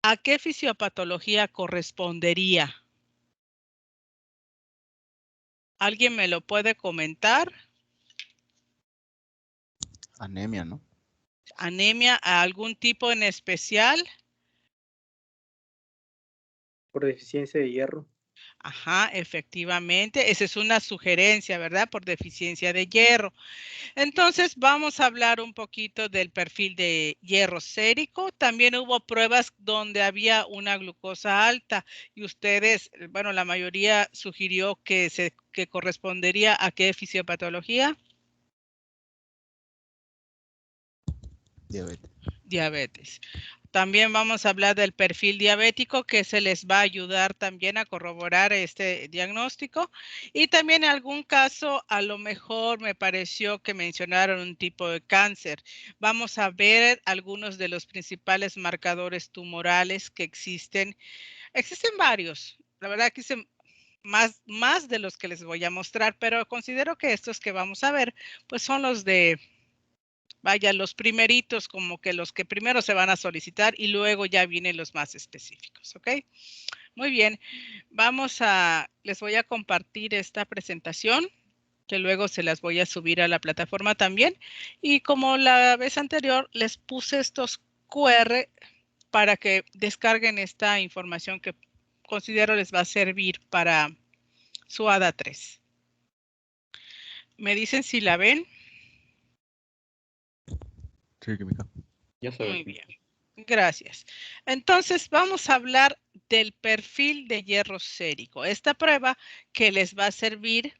¿A qué fisiopatología correspondería? ¿Alguien me lo puede comentar? Anemia, ¿no? ¿Anemia a algún tipo en especial? Por deficiencia de hierro. Ajá, efectivamente. Esa es una sugerencia, ¿verdad? Por deficiencia de hierro. Entonces, vamos a hablar un poquito del perfil de hierro sérico. También hubo pruebas donde había una glucosa alta y ustedes, bueno, la mayoría sugirió que correspondería a qué fisiopatología. Diabetes. Diabetes. También vamos a hablar del perfil diabético que se les va a ayudar también a corroborar este diagnóstico. Y también en algún caso, a lo mejor me pareció que mencionaron un tipo de cáncer. Vamos a ver algunos de los principales marcadores tumorales que existen. Existen varios. La verdad que existen más de los que les voy a mostrar, pero considero que estos que vamos a ver, pues son los de... Vaya, los primeritos, como que los que primero se van a solicitar y luego ya vienen los más específicos, ¿ok? Muy bien, les voy a compartir esta presentación, que luego se las voy a subir a la plataforma también. Y como la vez anterior, les puse estos QR para que descarguen esta información que considero les va a servir para su ADA 3. ¿Me dicen si la ven? Sí, química. Ya Muy sabes. bien, gracias. Entonces vamos a hablar del perfil de hierro sérico. Esta prueba que les va a servir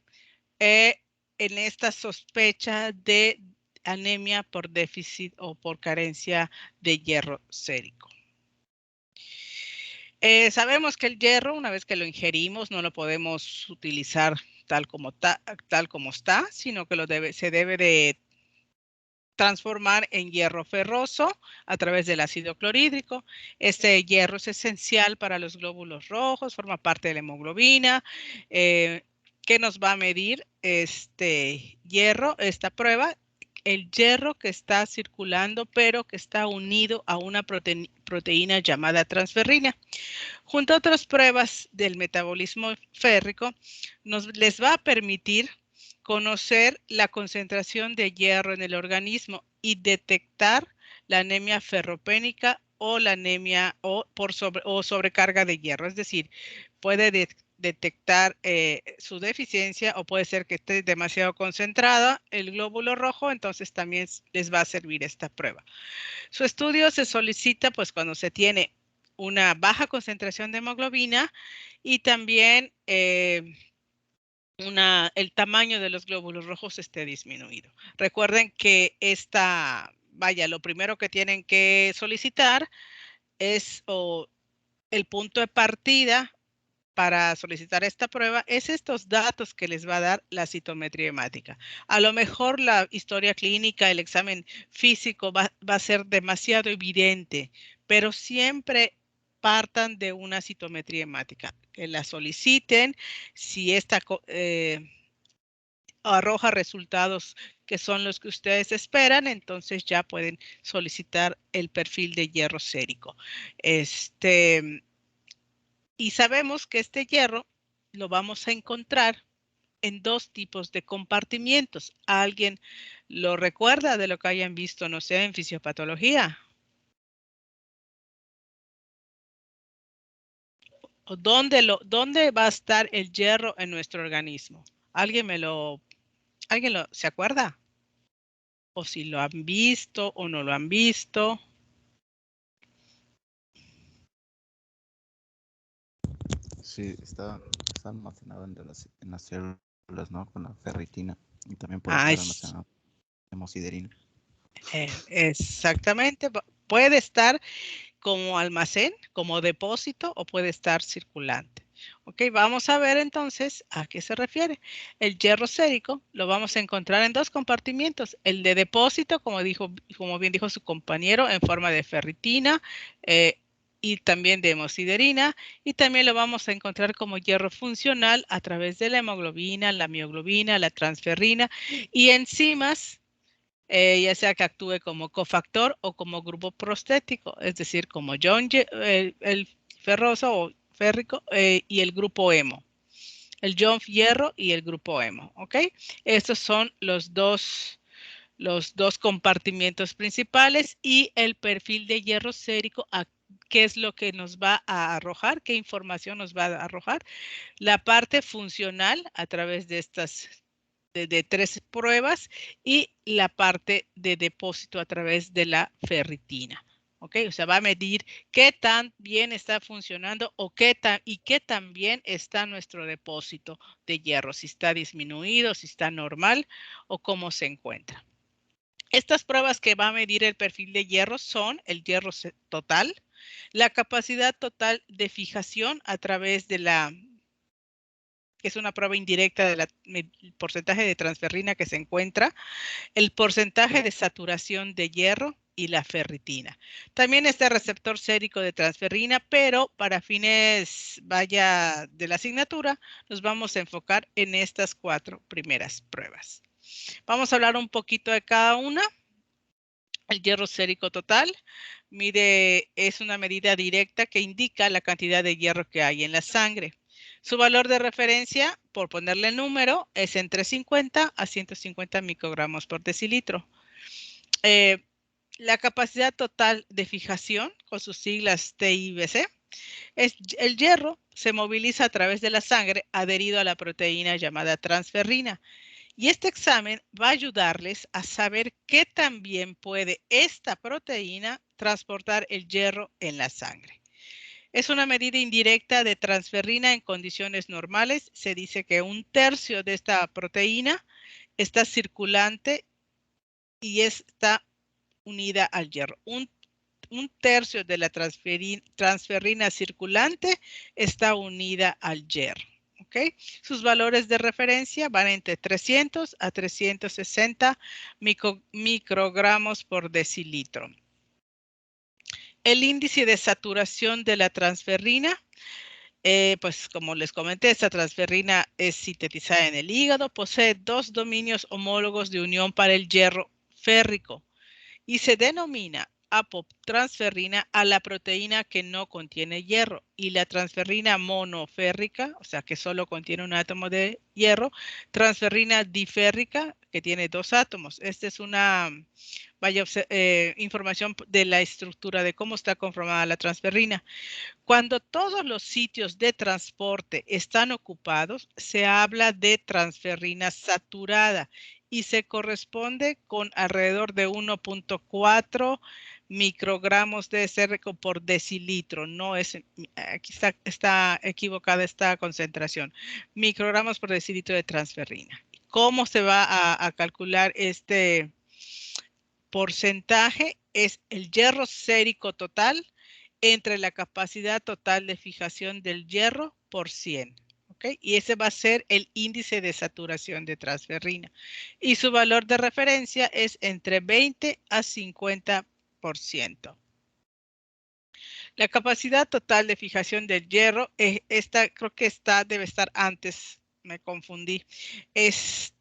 en esta sospecha de anemia por déficit o por carencia de hierro sérico. Sabemos que el hierro, una vez que lo ingerimos, no lo podemos utilizar tal como está, sino que se debe de transformar en hierro ferroso a través del ácido clorhídrico. Este hierro es esencial para los glóbulos rojos, forma parte de la hemoglobina. ¿Qué nos va a medir este hierro, esta prueba? El hierro que está circulando, pero que está unido a una proteína llamada transferrina. Junto a otras pruebas del metabolismo férrico, les va a permitir conocer la concentración de hierro en el organismo y detectar la anemia ferropénica o la anemia o sobrecarga de hierro. Es decir, puede detectar su deficiencia o puede ser que esté demasiado concentrada el glóbulo rojo, entonces también les va a servir esta prueba. Su estudio se solicita pues cuando se tiene una baja concentración de hemoglobina y también el tamaño de los glóbulos rojos esté disminuido. Recuerden que lo primero que tienen que solicitar es el punto de partida para solicitar esta prueba es estos datos que les va a dar la citometría hemática. A lo mejor la historia clínica, el examen físico va a ser demasiado evidente, pero siempre partan de una citometría hemática. Que la soliciten, si esta arroja resultados que son los que ustedes esperan, entonces ya pueden solicitar el perfil de hierro sérico. Y sabemos que este hierro lo vamos a encontrar en dos tipos de compartimientos. ¿Alguien lo recuerda de lo que hayan visto, no sé, en fisiopatología? ¿O dónde va a estar el hierro en nuestro organismo? ¿Alguien se acuerda? ¿O si lo han visto o no lo han visto? Sí, está almacenado en las células, ¿no? Con la ferritina. Y también puede estar almacenado en hemosiderina. Exactamente. Puede estar como almacén, como depósito o puede estar circulante. Ok, vamos a ver entonces a qué se refiere. El hierro sérico lo vamos a encontrar en dos compartimientos. El de depósito, como bien dijo su compañero, en forma de ferritina y también de hemosiderina. Y también lo vamos a encontrar como hierro funcional a través de la hemoglobina, la mioglobina, la transferrina y enzimas ya sea que actúe como cofactor o como grupo prostético, es decir, como el ferroso o férrico y el grupo hemo. El ion hierro y el grupo hemo, ¿ok? Estos son los dos compartimientos principales y el perfil de hierro sérico, ¿qué es lo que nos va a arrojar? ¿Qué información nos va a arrojar? La parte funcional a través de estas de 3 pruebas y la parte de depósito a través de la ferritina. ¿Ok? O sea, va a medir qué tan bien está funcionando o qué tan bien está nuestro depósito de hierro, si está disminuido, si está normal o cómo se encuentra. Estas pruebas que va a medir el perfil de hierro son el hierro total, la capacidad total de fijación a través de que es una prueba indirecta del porcentaje de transferrina que se encuentra, el porcentaje de saturación de hierro y la ferritina. También está el receptor sérico de transferrina, pero para fines de la asignatura, nos vamos a enfocar en estas 4 primeras pruebas. Vamos a hablar un poquito de cada una. El hierro sérico total es una medida directa que indica la cantidad de hierro que hay en la sangre. Su valor de referencia, por ponerle el número, es entre 50 a 150 microgramos por decilitro. La capacidad total de fijación, con sus siglas TIBC, el hierro se moviliza a través de la sangre adherido a la proteína llamada transferrina. Y este examen va a ayudarles a saber qué tan bien puede esta proteína transportar el hierro en la sangre. Es una medida indirecta de transferrina en condiciones normales. Se dice que 1/3 de esta proteína está circulante y está unida al hierro. Un 1/3 de la transferrina circulante está unida al hierro. ¿Okay? Sus valores de referencia van entre 300 a 360 microgramos por decilitro. El índice de saturación de la transferrina, pues como les comenté, esta transferrina es sintetizada en el hígado, posee 2 dominios homólogos de unión para el hierro férrico y se denomina apotransferrina a la proteína que no contiene hierro, y la transferrina monoférrica, o sea que solo contiene un átomo de hierro, transferrina diférrica que tiene 2 átomos. Esta es una información de la estructura de cómo está conformada la transferrina. Cuando todos los sitios de transporte están ocupados, se habla de transferrina saturada y se corresponde con alrededor de 1.4 microgramos de sérico por decilitro. No es, aquí está equivocada esta concentración. Microgramos por decilitro de transferrina. ¿Cómo se va a calcular este porcentaje? Es el hierro sérico total entre la capacidad total de fijación del hierro por 100. ¿Okay? Y ese va a ser el índice de saturación de transferrina. Y su valor de referencia es entre 20 a 50%. La capacidad total de fijación del hierro, creo que debe estar antes, me confundí. Es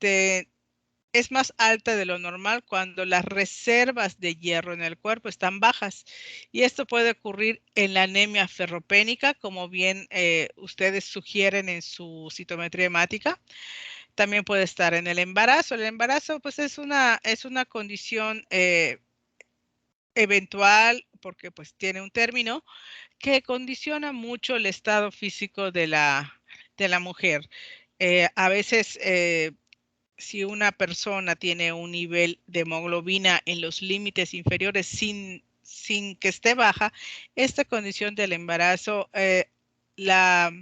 más alta de lo normal cuando las reservas de hierro en el cuerpo están bajas. Y esto puede ocurrir en la anemia ferropénica, como bien ustedes sugieren en su citometría hemática. También puede estar en el embarazo. El embarazo pues es una condición eventual, porque pues tiene un término, que condiciona mucho el estado físico de la mujer. A veces si una persona tiene un nivel de hemoglobina en los límites inferiores sin que esté baja, esta condición del embarazo la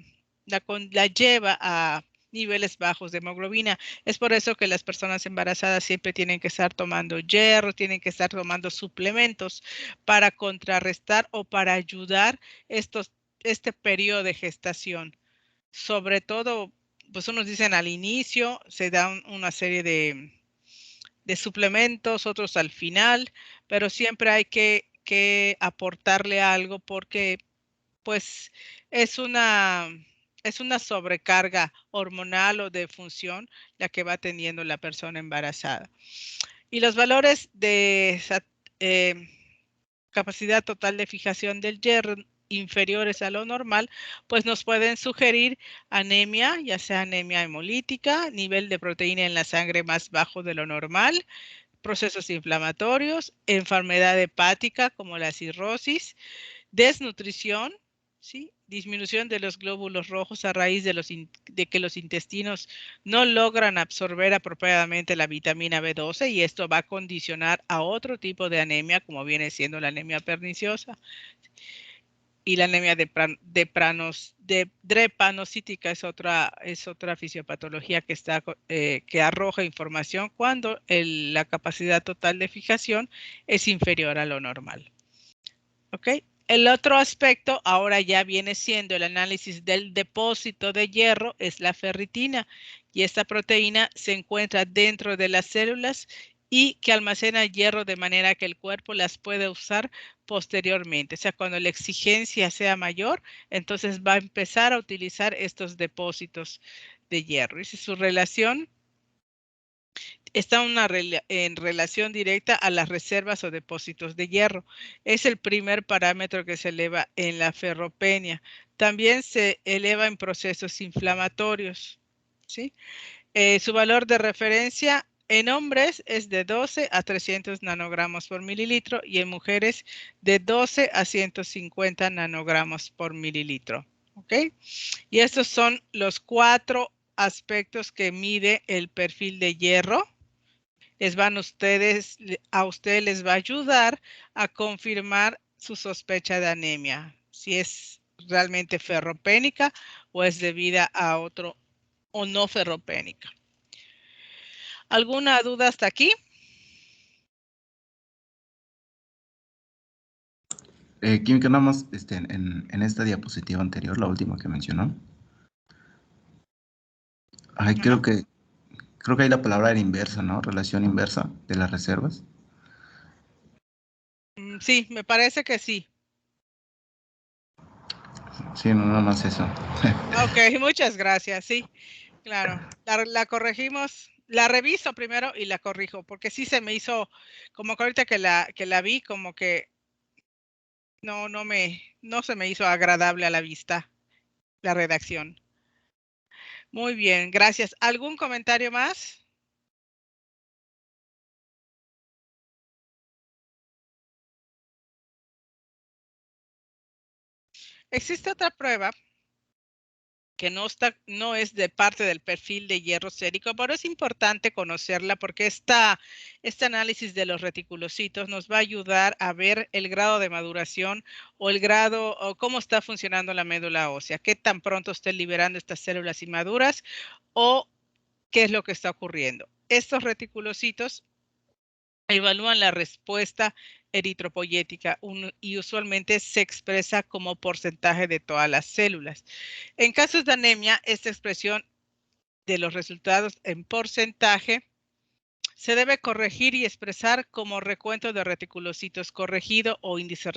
lleva a niveles bajos de hemoglobina. Es por eso que las personas embarazadas siempre tienen que estar tomando hierro, tienen que estar tomando suplementos para contrarrestar o para ayudar este periodo de gestación. Sobre todo, pues unos dicen al inicio, se dan una serie de suplementos, otros al final, pero siempre hay que aportarle algo porque pues es una sobrecarga hormonal o de función la que va teniendo la persona embarazada. Y los valores de capacidad total de fijación del hierro inferiores a lo normal, pues nos pueden sugerir anemia, ya sea anemia hemolítica, nivel de proteína en la sangre más bajo de lo normal, procesos inflamatorios, enfermedad hepática como la cirrosis, desnutrición, ¿sí? Disminución de los glóbulos rojos a raíz de que los intestinos no logran absorber apropiadamente la vitamina B12 y esto va a condicionar a otro tipo de anemia como viene siendo la anemia perniciosa. Y la anemia drepanocítica es otra fisiopatología que arroja información cuando la capacidad total de fijación es inferior a lo normal. ¿Ok? El otro aspecto ahora ya viene siendo el análisis del depósito de hierro, es la ferritina, y esta proteína se encuentra dentro de las células y que almacena hierro de manera que el cuerpo las puede usar posteriormente. O sea, cuando la exigencia sea mayor, entonces va a empezar a utilizar estos depósitos de hierro. Esa es su relación. Está en relación directa a las reservas o depósitos de hierro. Es el primer parámetro que se eleva en la ferropenia. También se eleva en procesos inflamatorios, ¿sí? Su valor de referencia en hombres es de 12 a 300 nanogramos por mililitro y en mujeres de 12 a 150 nanogramos por mililitro. ¿Ok? Y estos son los 4 aspectos que mide el perfil de hierro. A ustedes les va a ayudar a confirmar su sospecha de anemia, si es realmente ferropénica o es debida a otro o no ferropénica. ¿Alguna duda hasta aquí? Química, nada más en esta diapositiva anterior, la última que mencionó. Ay, creo que hay la palabra era inversa, ¿no? Relación inversa de las reservas. Sí, me parece que sí. Sí, no, nada más eso. Ok, muchas gracias. Sí, claro. La corregimos. La reviso primero y la corrijo, porque sí se me hizo, como que ahorita que la vi, como que no se me hizo agradable a la vista la redacción. Muy bien, gracias. ¿Algún comentario más? Existe otra prueba que no es de parte del perfil de hierro sérico, pero es importante conocerla porque este análisis de los reticulocitos nos va a ayudar a ver el grado de maduración o el grado o cómo está funcionando la médula ósea, qué tan pronto esté liberando estas células inmaduras o qué es lo que está ocurriendo. Estos reticulocitos evalúan la respuesta eritropoyética y usualmente se expresa como porcentaje de todas las células. En casos de anemia, esta expresión de los resultados en porcentaje se debe corregir y expresar como recuento de reticulocitos corregido o índice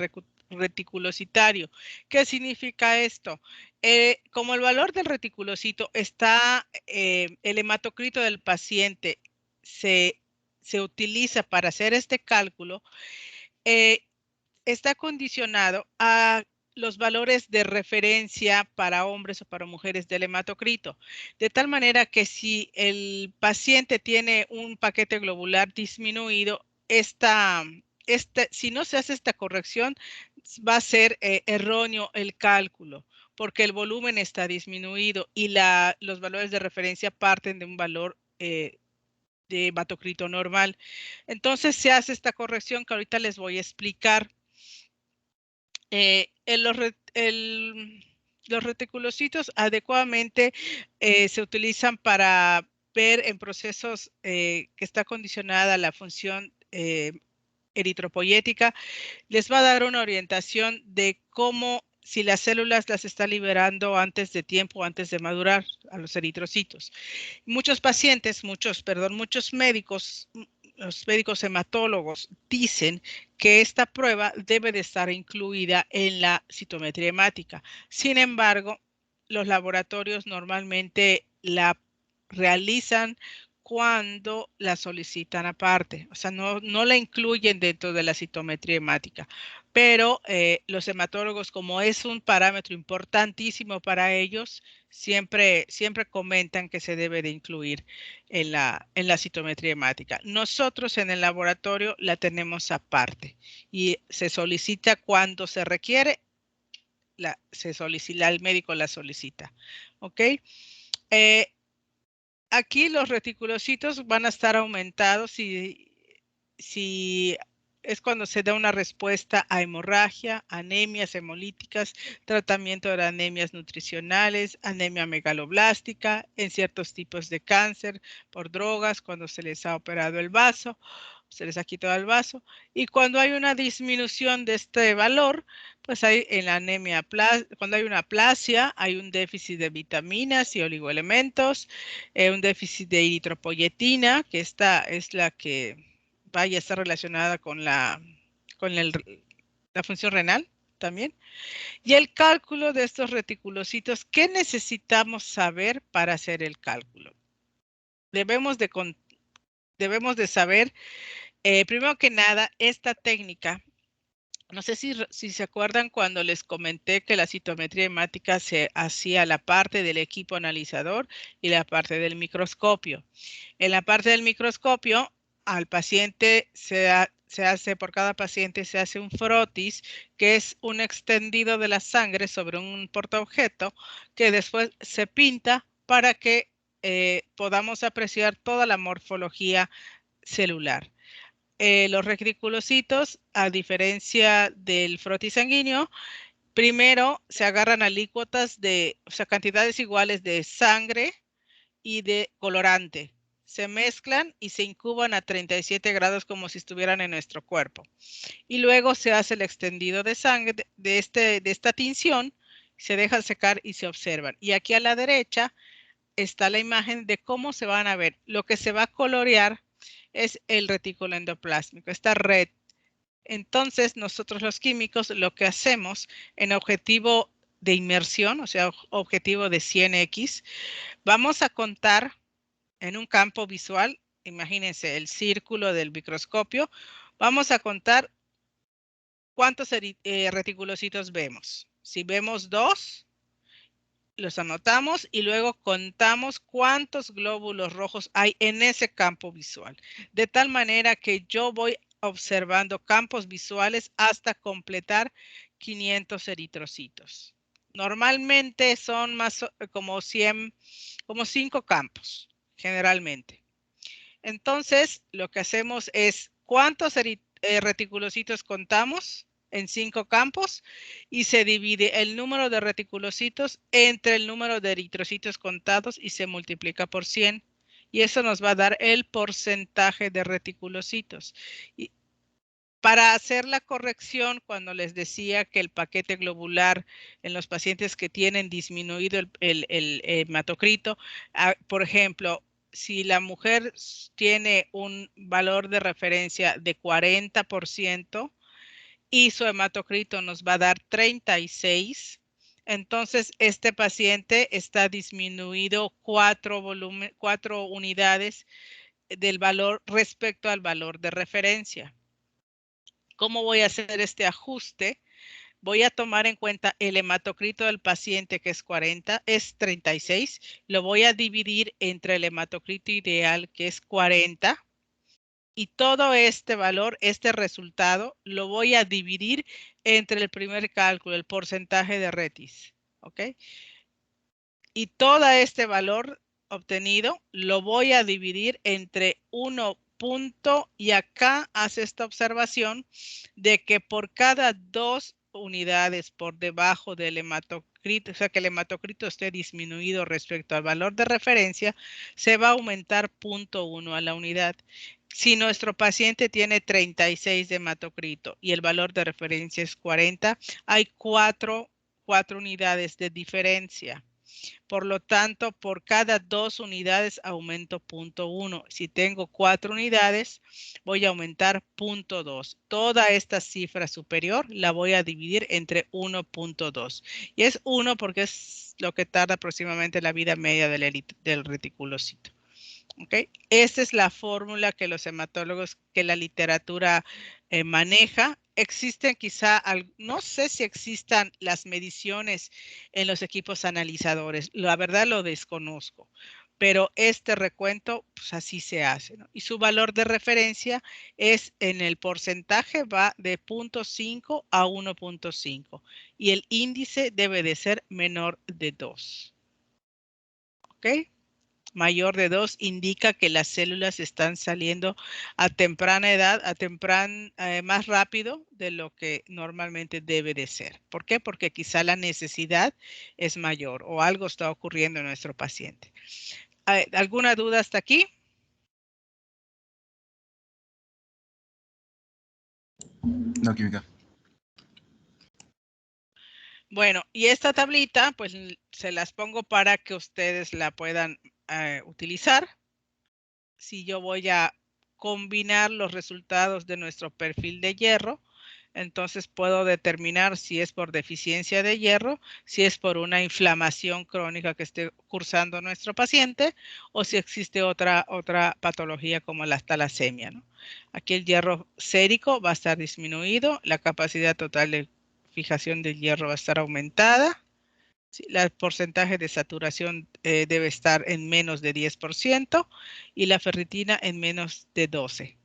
reticulocitario. ¿Qué significa esto? Como el valor del reticulocito está, el hematocrito del paciente se utiliza para hacer este cálculo, está condicionado a los valores de referencia para hombres o para mujeres del hematocrito, de tal manera que si el paciente tiene un paquete globular disminuido, si no se hace esta corrección, va a ser erróneo el cálculo, porque el volumen está disminuido y los valores de referencia parten de un valor de hematocrito normal. Entonces se hace esta corrección que ahorita les voy a explicar. Los reticulocitos adecuadamente se utilizan para ver en procesos que está condicionada la función eritropoyética. Les va a dar una orientación de cómo, si las células las está liberando antes de tiempo, antes de madurar a los eritrocitos. Muchos médicos, los médicos hematólogos dicen que esta prueba debe de estar incluida en la citometría hemática. Sin embargo, los laboratorios normalmente la realizan cuando la solicitan aparte, o sea, no la incluyen dentro de la citometría hemática, pero los hematólogos, como es un parámetro importantísimo para ellos, siempre comentan que se debe de incluir en la citometría hemática. Nosotros en el laboratorio la tenemos aparte y se solicita cuando se requiere, el médico la solicita, ¿ok? Aquí los reticulocitos van a estar aumentados si es cuando se da una respuesta a hemorragia, anemias hemolíticas, tratamiento de anemias nutricionales, anemia megaloblástica, en ciertos tipos de cáncer por drogas, cuando se les ha operado el vaso, se les ha quitado el vaso, y cuando hay una disminución de este valor, pues hay en la anemia, cuando hay una aplasia, hay un déficit de vitaminas y oligoelementos, un déficit de eritropoyetina, que esta es la que vaya a estar relacionada con la función renal también. Y el cálculo de estos reticulocitos, ¿qué necesitamos saber para hacer el cálculo? Debemos de saber, primero que nada, esta técnica. No sé si se acuerdan cuando les comenté que la citometría hemática se hacía la parte del equipo analizador y la parte del microscopio. En la parte del microscopio, al paciente por cada paciente se hace un frotis, que es un extendido de la sangre sobre un portaobjeto que después se pinta para que podamos apreciar toda la morfología celular. Los reticulocitos, a diferencia del frotis sanguíneo, primero se agarran alícuotas o sea, cantidades iguales de sangre y de colorante. Se mezclan y se incuban a 37 grados como si estuvieran en nuestro cuerpo. Y luego se hace el extendido de sangre de esta tinción, se deja secar y se observan. Y aquí a la derecha está la imagen de cómo se van a ver. Lo que se va a colorear es el retículo endoplásmico, esta red. Entonces, nosotros los químicos lo que hacemos en objetivo de inmersión, o sea, objetivo de 100x, vamos a contar en un campo visual, imagínense el círculo del microscopio, vamos a contar cuántos reticulocitos vemos. Si vemos 2, los anotamos y luego contamos cuántos glóbulos rojos hay en ese campo visual. De tal manera que yo voy observando campos visuales hasta completar 500 eritrocitos. Normalmente son más como 100, como 5 campos, generalmente. Entonces, lo que hacemos es cuántos reticulocitos contamos en 5 campos y se divide el número de reticulocitos entre el número de eritrocitos contados y se multiplica por 100. Y eso nos va a dar el porcentaje de reticulocitos. Y para hacer la corrección, cuando les decía que el paquete globular en los pacientes que tienen disminuido el hematocrito, por ejemplo, si la mujer tiene un valor de referencia de 40% y su hematocrito nos va a dar 36, entonces este paciente está disminuido 4 unidades del valor respecto al valor de referencia. ¿Cómo voy a hacer este ajuste? Voy a tomar en cuenta el hematocrito del paciente, que es 36, lo voy a dividir entre el hematocrito ideal, que es 40, y todo este valor, este resultado, lo voy a dividir entre el primer cálculo, el porcentaje de retis, ¿ok? Y todo este valor obtenido lo voy a dividir entre 1 punto, y acá hace esta observación de que por cada 2 unidades por debajo del hematocrito, o sea que el hematocrito esté disminuido respecto al valor de referencia, se va a aumentar 0.1 a la unidad. Si nuestro paciente tiene 36 de hematocrito y el valor de referencia es 40, hay 4 unidades de diferencia. Por lo tanto, por cada 2 unidades aumento 0.1. Si tengo 4 unidades, voy a aumentar 0.2. Toda esta cifra superior la voy a dividir entre 1.2. Y es 1 porque es lo que tarda aproximadamente la vida media del reticulocito. ¿Ok? Esta es la fórmula que los hematólogos, que la literatura maneja. Existen quizá, no sé si existan las mediciones en los equipos analizadores. La verdad lo desconozco. Pero este recuento, pues así se hace, ¿no? Y su valor de referencia es en el porcentaje, va de 0.5 a 1.5. Y el índice debe de ser menor de 2. ¿Ok? Mayor de 2 indica que las células están saliendo a temprana edad, más rápido de lo que normalmente debe de ser. ¿Por qué? Porque quizá la necesidad es mayor o algo está ocurriendo en nuestro paciente. ¿Alguna duda hasta aquí? No, química. Bueno, y esta tablita, pues se las pongo para que ustedes la puedan utilizar. Si yo voy a combinar los resultados de nuestro perfil de hierro, entonces puedo determinar si es por deficiencia de hierro, si es por una inflamación crónica que esté cursando nuestro paciente o si existe otra patología como la talasemia, ¿no? Aquí el hierro sérico va a estar disminuido, la capacidad total de fijación del hierro va a estar aumentada. Sí, el porcentaje de saturación debe estar en menos de 10% y la ferritina en menos de 12.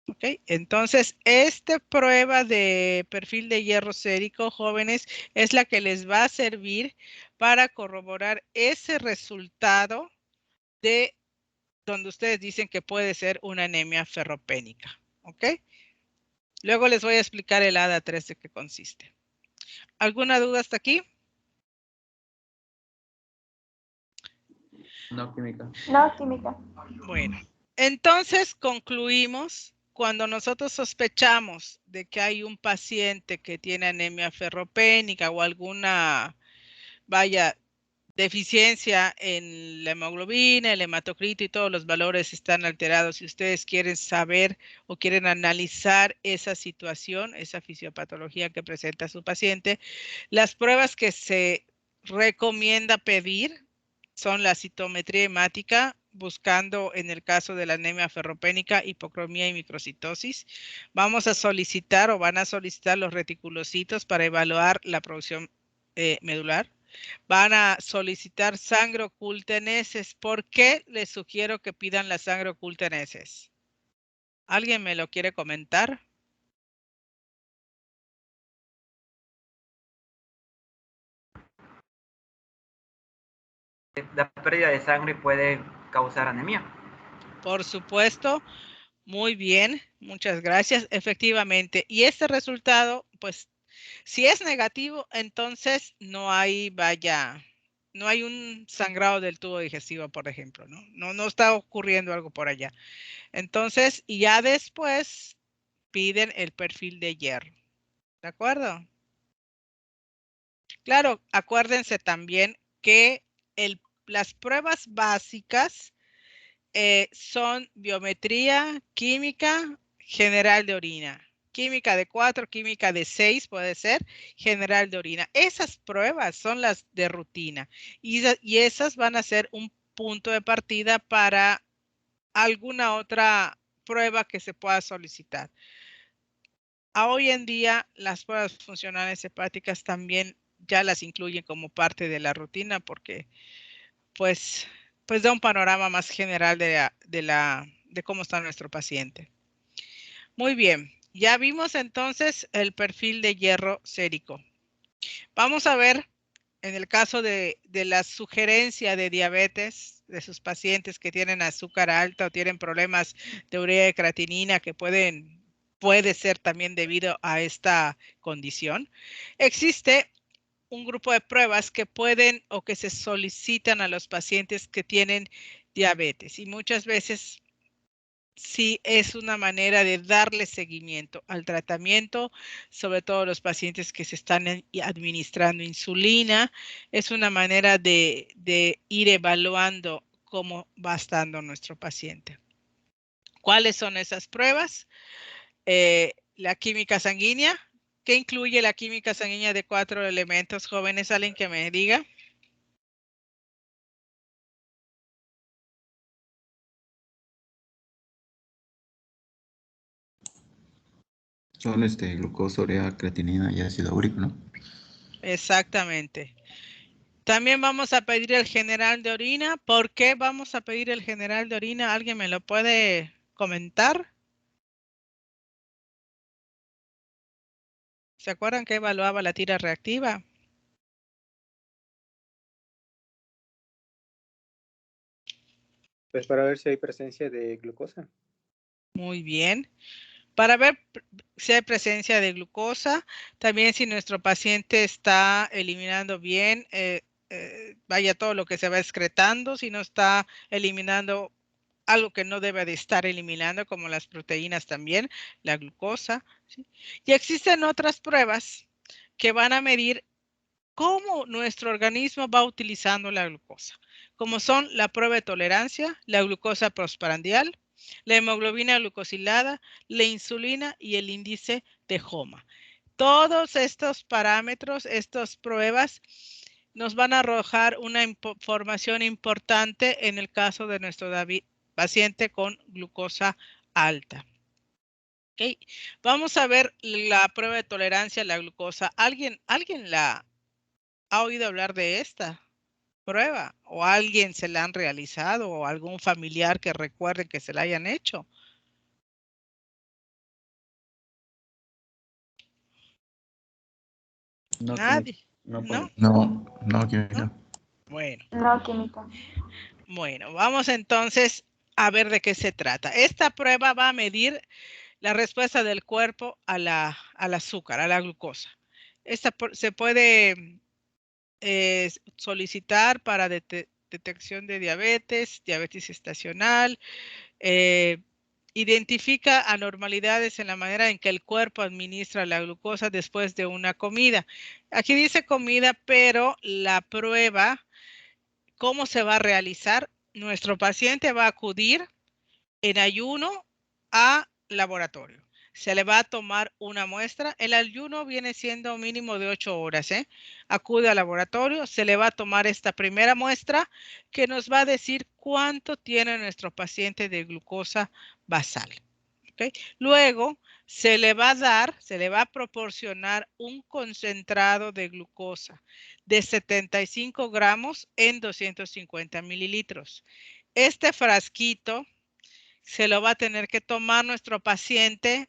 ¿Ok? Entonces, esta prueba de perfil de hierro sérico, jóvenes, es la que les va a servir para corroborar ese resultado de donde ustedes dicen que puede ser una anemia ferropénica. ¿Ok? Luego les voy a explicar el ADA3 de qué consiste. ¿Alguna duda hasta aquí? No, química. No, química. Bueno, entonces concluimos cuando nosotros sospechamos de que hay un paciente que tiene anemia ferropénica o alguna, deficiencia en la hemoglobina, el hematocrito y todos los valores están alterados. Si ustedes quieren saber o quieren analizar esa situación, esa fisiopatología que presenta su paciente, las pruebas que se recomienda pedir son la citometría hemática, buscando en el caso de la anemia ferropénica, hipocromía y microcitosis. Vamos a solicitar o van a solicitar los reticulocitos para evaluar la producción medular. Van a solicitar sangre oculta en heces. ¿Por qué les sugiero que pidan la sangre oculta en heces? ¿Alguien me lo quiere comentar? La pérdida de sangre puede causar anemia. Por supuesto, muy bien, muchas gracias. Efectivamente, y este resultado, pues, si es negativo, entonces no hay, no hay un sangrado del tubo digestivo, por ejemplo, ¿no? No está ocurriendo algo por allá. Entonces, y ya después piden el perfil de hierro, ¿de acuerdo? Claro, acuérdense también que las pruebas básicas son biometría, química, general de orina. Química de 4, química de 6 puede ser, general de orina. Esas pruebas son las de rutina y esas van a ser un punto de partida para alguna otra prueba que se pueda solicitar. Hoy en día las pruebas funcionales hepáticas también ya las incluyen como parte de la rutina porque pues da un panorama más general de cómo está nuestro paciente. Muy bien, ya vimos entonces el perfil de hierro sérico. Vamos a ver en el caso de la sugerencia de diabetes de sus pacientes que tienen azúcar alta o tienen problemas de urea y creatinina que puede ser también debido a esta condición. Existe un grupo de pruebas que pueden o que se solicitan a los pacientes que tienen diabetes y muchas veces sí es una manera de darle seguimiento al tratamiento, sobre todo los pacientes que se están administrando insulina. Es una manera de ir evaluando cómo va estando nuestro paciente. ¿Cuáles son esas pruebas? La química sanguínea. ¿Qué incluye la química sanguínea de 4 elementos? Jóvenes, ¿alguien que me diga? Son glucosa, urea, creatinina y ácido úrico, ¿no? Exactamente. También vamos a pedir el general de orina. ¿Por qué vamos a pedir el general de orina? ¿Alguien me lo puede comentar? ¿Se acuerdan que evaluaba la tira reactiva? Pues para ver si hay presencia de glucosa. Muy bien. Para ver si hay presencia de glucosa, también si nuestro paciente está eliminando bien, vaya todo lo que se va excretando, si no está eliminando algo que no debe de estar eliminando, como las proteínas también, la glucosa, ¿sí? Y existen otras pruebas que van a medir cómo nuestro organismo va utilizando la glucosa, como son la prueba de tolerancia, la glucosa postprandial, la hemoglobina glucosilada, la insulina y el índice de HOMA. Todos estos parámetros, estas pruebas, nos van a arrojar una información importante en el caso de nuestro paciente con glucosa alta. Okay. Vamos a ver la prueba de tolerancia a la glucosa. ¿Alguien la ha oído hablar de esta prueba? ¿O alguien se la han realizado? ¿O algún familiar que recuerde que se la hayan hecho? No, Nadie. no, ¿No? no, química. ¿No? Bueno. No, química. Bueno, vamos entonces a ver de qué se trata. Esta prueba va a medir la respuesta del cuerpo al azúcar, a la glucosa. Esta se puede solicitar para detección de diabetes, diabetes estacional, identifica anormalidades en la manera en que el cuerpo administra la glucosa después de una comida. Aquí dice comida, pero la prueba, ¿cómo se va a realizar? Nuestro paciente va a acudir en ayuno a laboratorio. Se le va a tomar una muestra. El ayuno viene siendo mínimo de 8 horas. Acude al laboratorio, se le va a tomar esta primera muestra que nos va a decir cuánto tiene nuestro paciente de glucosa basal. ¿Okay? Luego se le va a proporcionar un concentrado de glucosa de 75 gramos en 250 mililitros. Este frasquito se lo va a tener que tomar nuestro paciente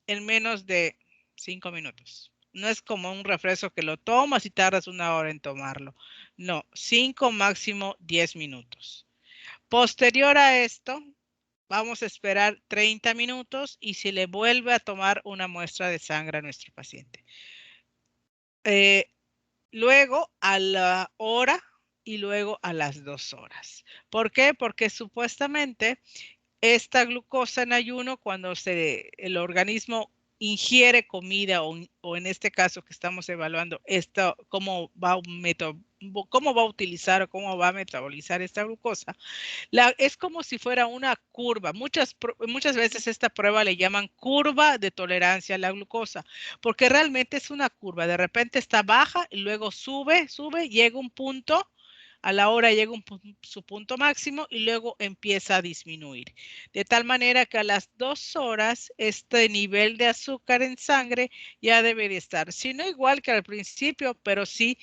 en menos de 5 minutos. No es como un refresco que lo tomas y tardas 1 hora en tomarlo. No, 5 máximo 10 minutos. Posterior a esto, vamos a esperar 30 minutos y se le vuelve a tomar una muestra de sangre a nuestro paciente. Luego a la hora y luego a las 2 horas. ¿Por qué? Porque supuestamente esta glucosa en ayuno, cuando el organismo ingiere comida o en este caso que estamos evaluando cómo va a utilizar o cómo va a metabolizar esta glucosa, es como si fuera una curva. Muchas veces esta prueba le llaman curva de tolerancia a la glucosa, porque realmente es una curva. De repente está baja y luego sube, llega un punto. A la hora llega su punto máximo y luego empieza a disminuir. De tal manera que a las 2 horas este nivel de azúcar en sangre ya debe de estar, si no igual que al principio, pero sí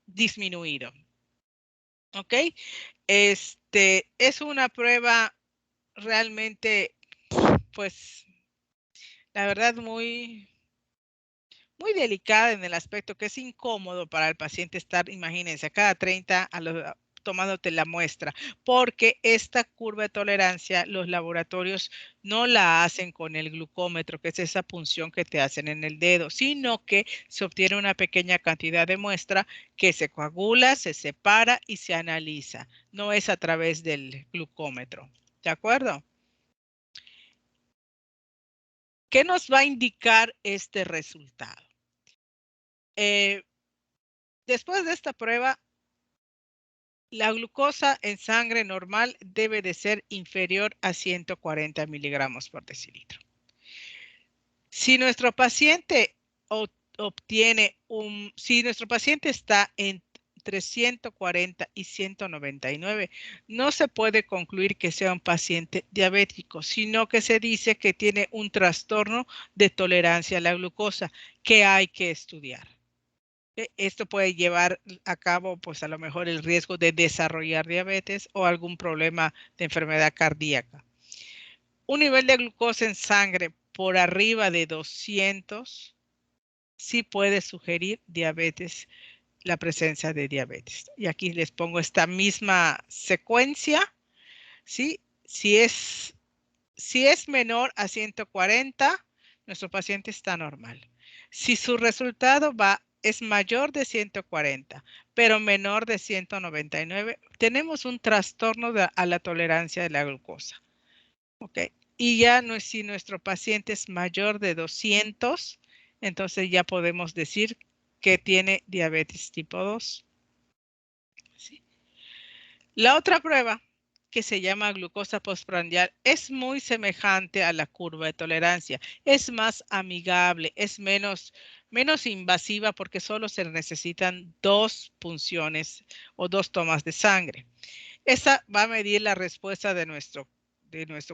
disminuido. ¿Ok? Es una prueba realmente, pues, la verdad, muy delicada en el aspecto que es incómodo para el paciente estar, imagínense, a cada 30 tomándote la muestra, porque esta curva de tolerancia los laboratorios no la hacen con el glucómetro, que es esa punción que te hacen en el dedo, sino que se obtiene una pequeña cantidad de muestra que se coagula, se separa y se analiza. No es a través del glucómetro. ¿De acuerdo? ¿Qué nos va a indicar este resultado? Después de esta prueba, la glucosa en sangre normal debe de ser inferior a 140 miligramos por decilitro. Si nuestro paciente si nuestro paciente está entre 140 y 199, no se puede concluir que sea un paciente diabético, sino que se dice que tiene un trastorno de tolerancia a la glucosa que hay que estudiar. Esto puede llevar a cabo, pues a lo mejor el riesgo de desarrollar diabetes o algún problema de enfermedad cardíaca. Un nivel de glucosa en sangre por arriba de 200 sí puede sugerir diabetes, la presencia de diabetes. Y aquí les pongo esta misma secuencia, ¿sí? Si es menor a 140, nuestro paciente está normal. Si su resultado es mayor de 140, pero menor de 199, tenemos un trastorno a la tolerancia de la glucosa. ¿Ok? Y ya si nuestro paciente es mayor de 200, entonces ya podemos decir que tiene diabetes tipo 2. ¿Sí? La otra prueba, que se llama glucosa postprandial, es muy semejante a la curva de tolerancia. Es más amigable, es menos invasiva porque solo se necesitan 2 punciones o 2 tomas de sangre. Esa va a medir la respuesta de nuestro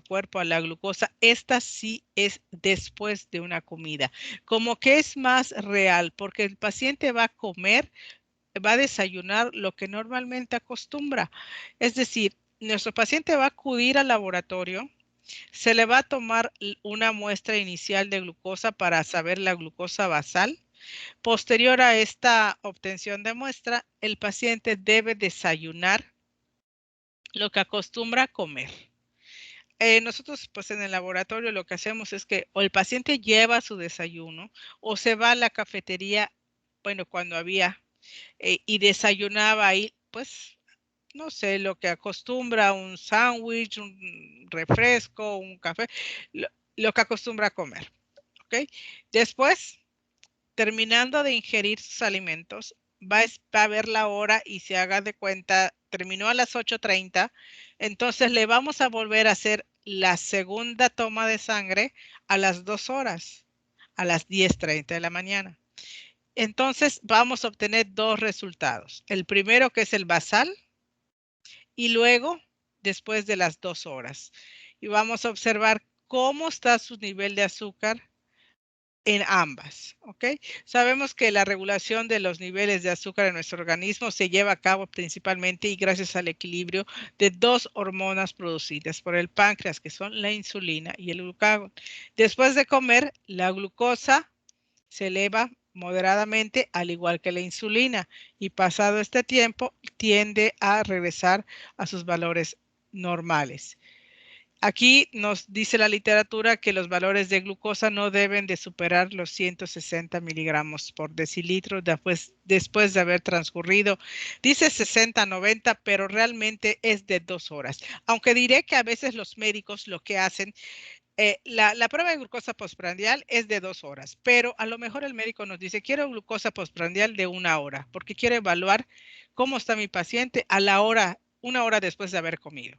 cuerpo a la glucosa. Esta sí es después de una comida. Como que es más real porque el paciente va a comer, va a desayunar lo que normalmente acostumbra. Es decir, nuestro paciente va a acudir al laboratorio, se le va a tomar una muestra inicial de glucosa para saber la glucosa basal. Posterior a esta obtención de muestra, el paciente debe desayunar lo que acostumbra a comer. Nosotros, pues en el laboratorio lo que hacemos es que o el paciente lleva su desayuno o se va a la cafetería, bueno, cuando había, y desayunaba ahí, pues, no sé, lo que acostumbra, un sándwich, un refresco, un café, lo que acostumbra a comer, ¿ok? Después, terminando de ingerir sus alimentos, va a ver la hora y se haga de cuenta, terminó a las 8:30, entonces le vamos a volver a hacer la segunda toma de sangre a las 2 horas, a las 10:30 de la mañana. Entonces vamos a obtener 2 resultados. El primero, que es el basal, y luego después de las 2 horas. Y vamos a observar cómo está su nivel de azúcar en ambas, ¿ok? Sabemos que la regulación de los niveles de azúcar en nuestro organismo se lleva a cabo principalmente y gracias al equilibrio de 2 hormonas producidas por el páncreas, que son la insulina y el glucagón. Después de comer, la glucosa se eleva moderadamente, al igual que la insulina, y pasado este tiempo tiende a regresar a sus valores normales. Aquí nos dice la literatura que los valores de glucosa no deben de superar los 160 miligramos por decilitro después de haber transcurrido, dice 60-90, pero realmente es de 2 horas. Aunque diré que a veces los médicos lo que hacen, la prueba de glucosa postprandial es de 2 horas, pero a lo mejor el médico nos dice, quiero glucosa postprandial de 1 hora, porque quiero evaluar cómo está mi paciente a la hora, 1 hora después de haber comido.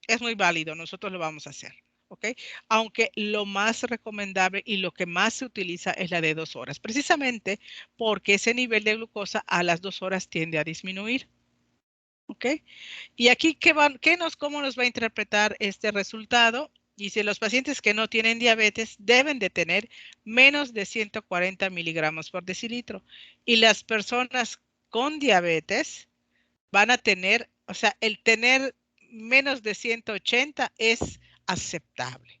Es muy válido, nosotros lo vamos a hacer, ¿ok? Aunque lo más recomendable y lo que más se utiliza es la de 2 horas, precisamente porque ese nivel de glucosa a las 2 horas tiende a disminuir, ¿ok? Y aquí, ¿cómo nos va a interpretar este resultado? Dice, los pacientes que no tienen diabetes deben de tener menos de 140 miligramos por decilitro. Y las personas con diabetes van a tener, o sea, el tener menos de 180 es aceptable.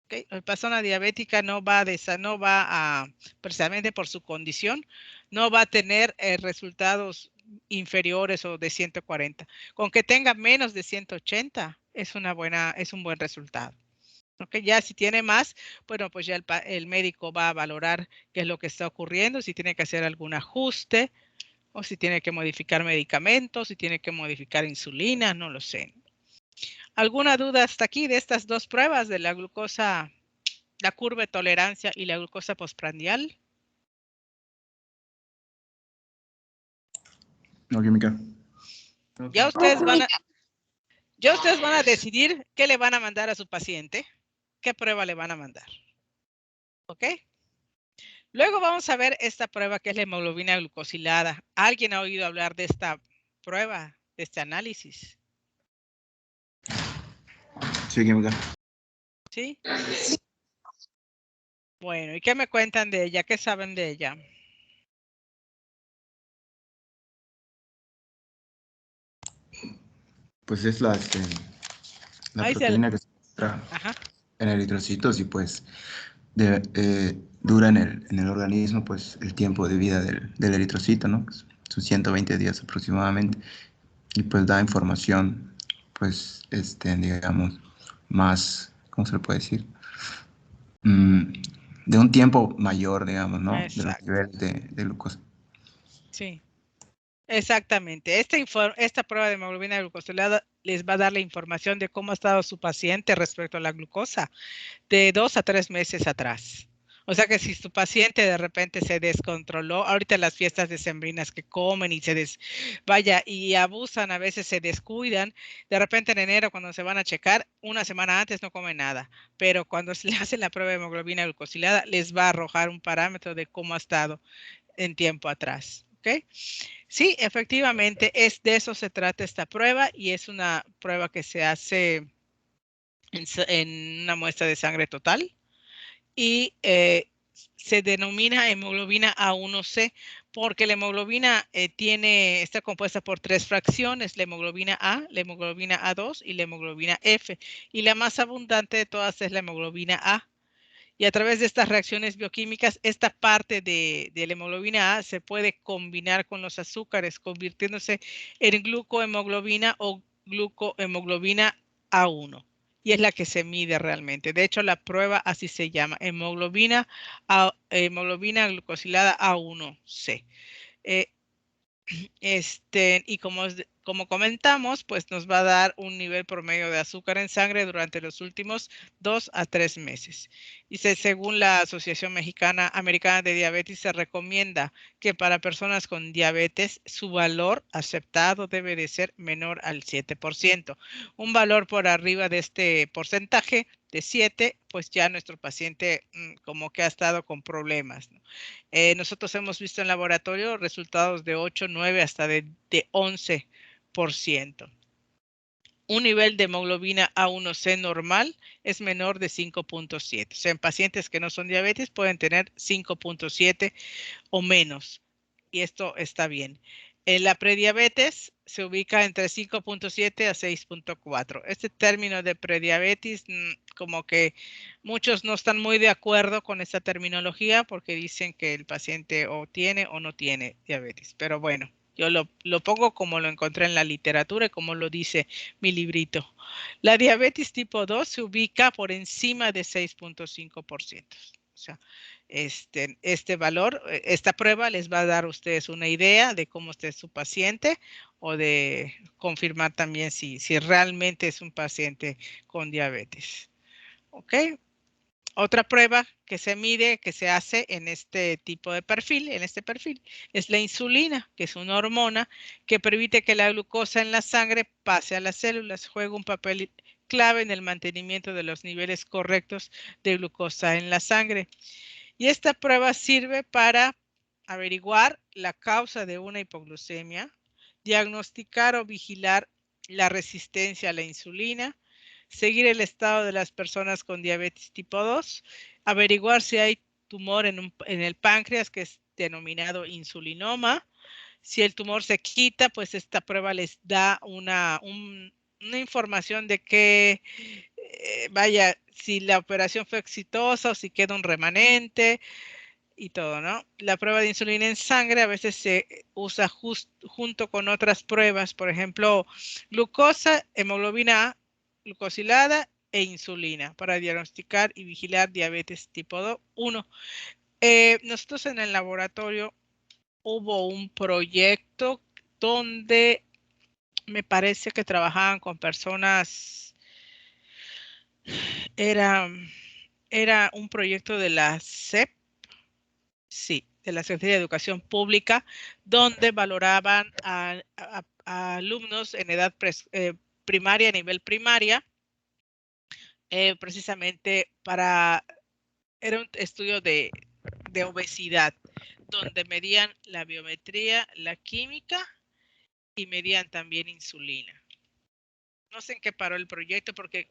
¿Okay? La persona diabética no va a, precisamente por su condición, no va a tener resultados inferiores o de 140. Con que tenga menos de 180 es un buen resultado. Okay, ya si tiene más, bueno, pues ya el médico va a valorar qué es lo que está ocurriendo, si tiene que hacer algún ajuste, o si tiene que modificar medicamentos, si tiene que modificar insulina, no lo sé. ¿Alguna duda hasta aquí de estas 2 pruebas de la glucosa, la curva de tolerancia y la glucosa postprandial? No, química. Ya ustedes van a decidir qué le van a mandar a su paciente, qué prueba le van a mandar. ¿Ok? Luego vamos a ver esta prueba que es la hemoglobina glucosilada. ¿Alguien ha oído hablar de esta prueba, de este análisis? Sí, química. ¿Sí? Bueno, ¿y qué me cuentan de ella? ¿Qué saben de ella? Pues es la Ahí proteína que se encuentra Ajá. en eritrocitos y pues dura en el organismo pues el tiempo de vida del eritrocito, ¿no? Pues, son 120 días aproximadamente y pues da información pues digamos más, ¿cómo se le puede decir? De un tiempo mayor, digamos, ¿no? De los Exacto. niveles de glucosa. Sí. Exactamente. Esta prueba de hemoglobina glucosilada les va a dar la información de cómo ha estado su paciente respecto a la glucosa de 2 a 3 meses atrás. O sea que si su paciente de repente se descontroló, ahorita las fiestas decembrinas que comen y vaya, y abusan, a veces se descuidan, de repente en enero cuando se van a checar, una semana antes no comen nada, pero cuando se le hace la prueba de hemoglobina glucosilada, les va a arrojar un parámetro de cómo ha estado en tiempo atrás. ¿Ok? Sí, efectivamente, de eso se trata esta prueba y es una prueba que se hace en una muestra de sangre total y se denomina hemoglobina A1C porque la hemoglobina está compuesta por 3 fracciones, la hemoglobina A, la hemoglobina A2 y la hemoglobina F. Y la más abundante de todas es la hemoglobina A. Y a través de estas reacciones bioquímicas, esta parte de la hemoglobina A se puede combinar con los azúcares, convirtiéndose en glucohemoglobina o glucohemoglobina A1. Y es la que se mide realmente. De hecho, la prueba así se llama, hemoglobina glucosilada A1C. Y como comentamos, pues nos va a dar un nivel promedio de azúcar en sangre durante los últimos 2 a 3 meses. Dice, según la Asociación Americana de Diabetes, se recomienda que para personas con diabetes su valor aceptado debe de ser menor al 7%. Un valor por arriba de este porcentaje de 7, pues ya nuestro paciente como que ha estado con problemas, ¿no? Nosotros hemos visto en laboratorio resultados de 8, 9 hasta de 11%. Un nivel de hemoglobina A1C normal es menor de 5.7. O sea, en pacientes que no son diabetes pueden tener 5.7 o menos. Y esto está bien. En la prediabetes se ubica entre 5.7 a 6.4. Este término de prediabetes, como que muchos no están muy de acuerdo con esta terminología porque dicen que el paciente o tiene o no tiene diabetes. Pero bueno, yo lo pongo como lo encontré en la literatura y como lo dice mi librito. La diabetes tipo 2 se ubica por encima de 6.5%. O sea, este valor, esta prueba les va a dar a ustedes una idea de cómo esté su paciente o de confirmar también si realmente es un paciente con diabetes. ¿Ok? Otra prueba que se mide, que se hace en este tipo de perfil, es la insulina, que es una hormona que permite que la glucosa en la sangre pase a las células. Juega un papel clave en el mantenimiento de los niveles correctos de glucosa en la sangre. Y esta prueba sirve para averiguar la causa de una hipoglucemia, diagnosticar o vigilar la resistencia a la insulina, seguir el estado de las personas con diabetes tipo 2, averiguar si hay tumor en el páncreas, que es denominado insulinoma. Si el tumor se quita, pues esta prueba les da una información de que, vaya, si la operación fue exitosa o si queda un remanente y todo, ¿no? La prueba de insulina en sangre a veces se usa junto con otras pruebas, por ejemplo, glucosa, hemoglobina A, glucosilada e insulina para diagnosticar y vigilar diabetes tipo 1. Nosotros en el laboratorio hubo un proyecto donde me parece que trabajaban con personas, era un proyecto de la SEP, sí, de la Secretaría de Educación Pública, donde valoraban a alumnos en edad primaria, a nivel primaria, precisamente era un estudio de de obesidad, donde medían la biometría, la química y medían también insulina. No sé en qué paró el proyecto porque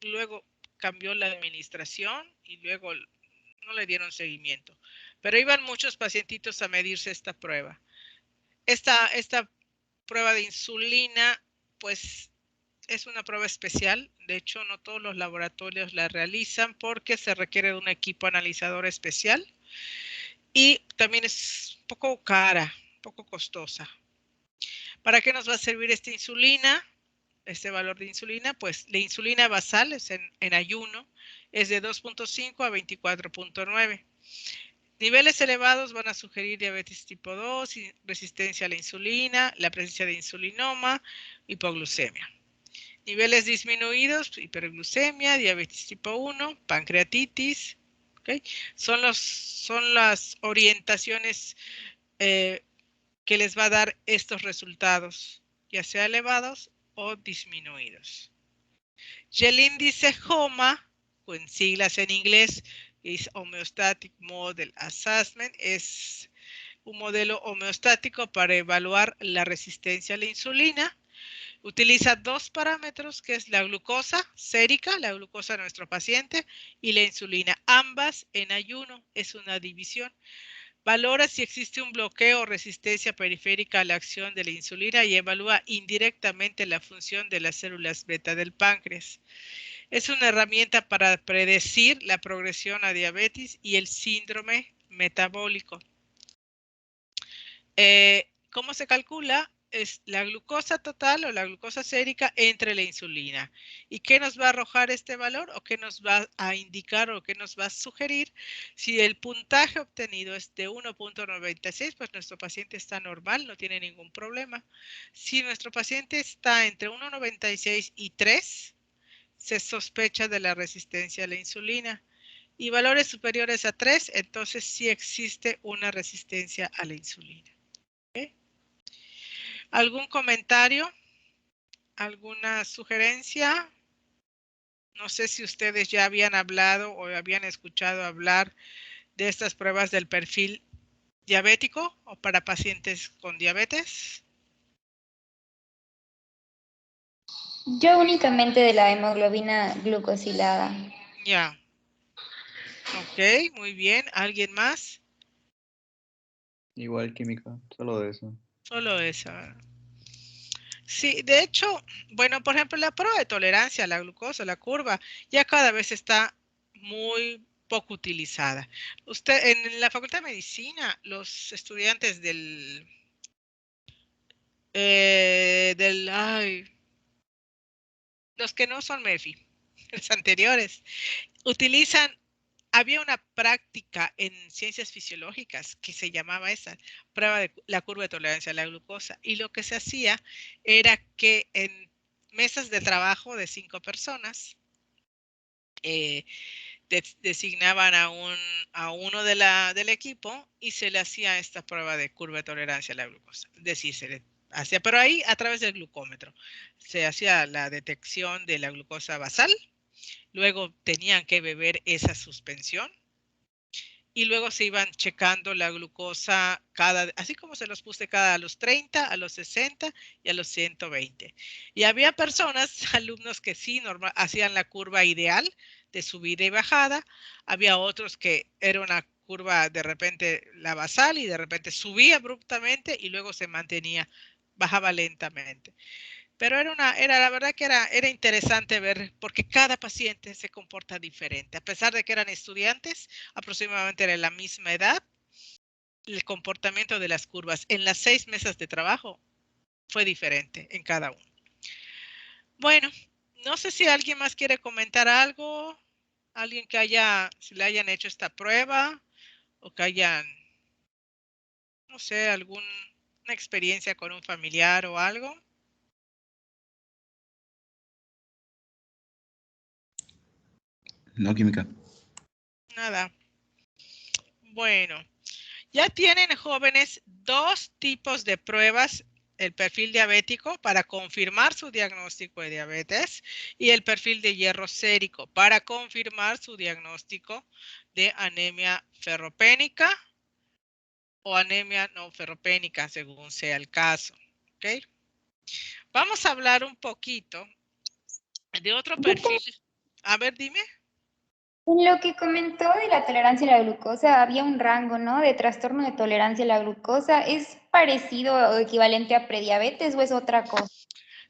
luego cambió la administración y luego no le dieron seguimiento. Pero iban muchos pacientitos a medirse esta prueba. Esta prueba de insulina, pues es una prueba especial. De hecho, no todos los laboratorios la realizan porque se requiere de un equipo analizador especial. Y también es un poco cara, un poco costosa. ¿Para qué nos va a servir esta insulina? Este valor de insulina, pues la insulina basal es en ayuno, es de 2.5 a 24.9. Niveles elevados van a sugerir diabetes tipo 2, resistencia a la insulina, la presencia de insulinoma, hipoglucemia. Niveles disminuidos, hiperglucemia, diabetes tipo 1, pancreatitis. ¿Okay? Son las orientaciones que les va a dar estos resultados, ya sea elevados o disminuidos. Y el índice HOMA, con siglas en inglés, es Homeostatic Model Assessment, es un modelo homeostático para evaluar la resistencia a la insulina. Utiliza dos parámetros, que es la glucosa sérica, la glucosa de nuestro paciente, y la insulina, ambas en ayuno, es una división. Valora si existe un bloqueo o resistencia periférica a la acción de la insulina y evalúa indirectamente la función de las células beta del páncreas. Es una herramienta para predecir la progresión a diabetes y el síndrome metabólico. ¿Cómo se calcula? Es la glucosa total o la glucosa sérica entre la insulina. ¿Y qué nos va a arrojar este valor? ¿O qué nos va a indicar o qué nos va a sugerir? Si el puntaje obtenido es de 1.96, pues nuestro paciente está normal, no tiene ningún problema. Si nuestro paciente está entre 1.96 y 3, se sospecha de la resistencia a la insulina. Y valores superiores a 3, entonces sí existe una resistencia a la insulina. ¿Okay? ¿Algún comentario? ¿Alguna sugerencia? No sé si ustedes ya habían hablado o habían escuchado hablar de estas pruebas del perfil diabético o para pacientes con diabetes. Yo únicamente de la hemoglobina glucosilada. Ya. Ok, muy bien. ¿Alguien más? Igual química, solo de eso. Solo esa. Sí, de hecho, bueno, por ejemplo, la prueba de tolerancia a la glucosa, la curva, ya cada vez está muy poco utilizada. Usted, en la Facultad de Medicina, los estudiantes los que no son MEFI, los anteriores, había una práctica en ciencias fisiológicas que se llamaba esa prueba de la curva de tolerancia a la glucosa. Y lo que se hacía era que en mesas de trabajo de 5 personas, designaban a uno del equipo y se le hacía esta prueba de curva de tolerancia a la glucosa. Es decir, se le hacía, pero ahí a través del glucómetro. Se hacía la detección de la glucosa basal, luego tenían que beber esa suspensión y luego se iban checando la glucosa así como se los puse a los 30, a los 60 y a los 120. Y había personas, alumnos que sí hacían la curva ideal de subida y bajada. Había otros que era una curva de repente la basal y de repente subía abruptamente y luego se mantenía, bajaba lentamente. Pero la verdad que era interesante ver, porque cada paciente se comporta diferente. A pesar de que eran estudiantes, aproximadamente de la misma edad, el comportamiento de las curvas en las 6 mesas de trabajo fue diferente en cada uno. Bueno, no sé si alguien más quiere comentar algo, alguien si le hayan hecho esta prueba o que hayan, no sé, alguna experiencia con un familiar o algo. No, química. Nada. Bueno, ya tienen jóvenes 2 tipos de pruebas el perfil diabético para confirmar su diagnóstico de diabetes y el perfil de hierro sérico para confirmar su diagnóstico de anemia ferropénica o anemia no ferropénica, según sea el caso. ¿Okay? Vamos a hablar un poquito de otro perfil. A ver, dime. En lo que comentó de la tolerancia a la glucosa, había un rango, ¿no? De trastorno de tolerancia a la glucosa. ¿Es parecido o equivalente a prediabetes o es otra cosa?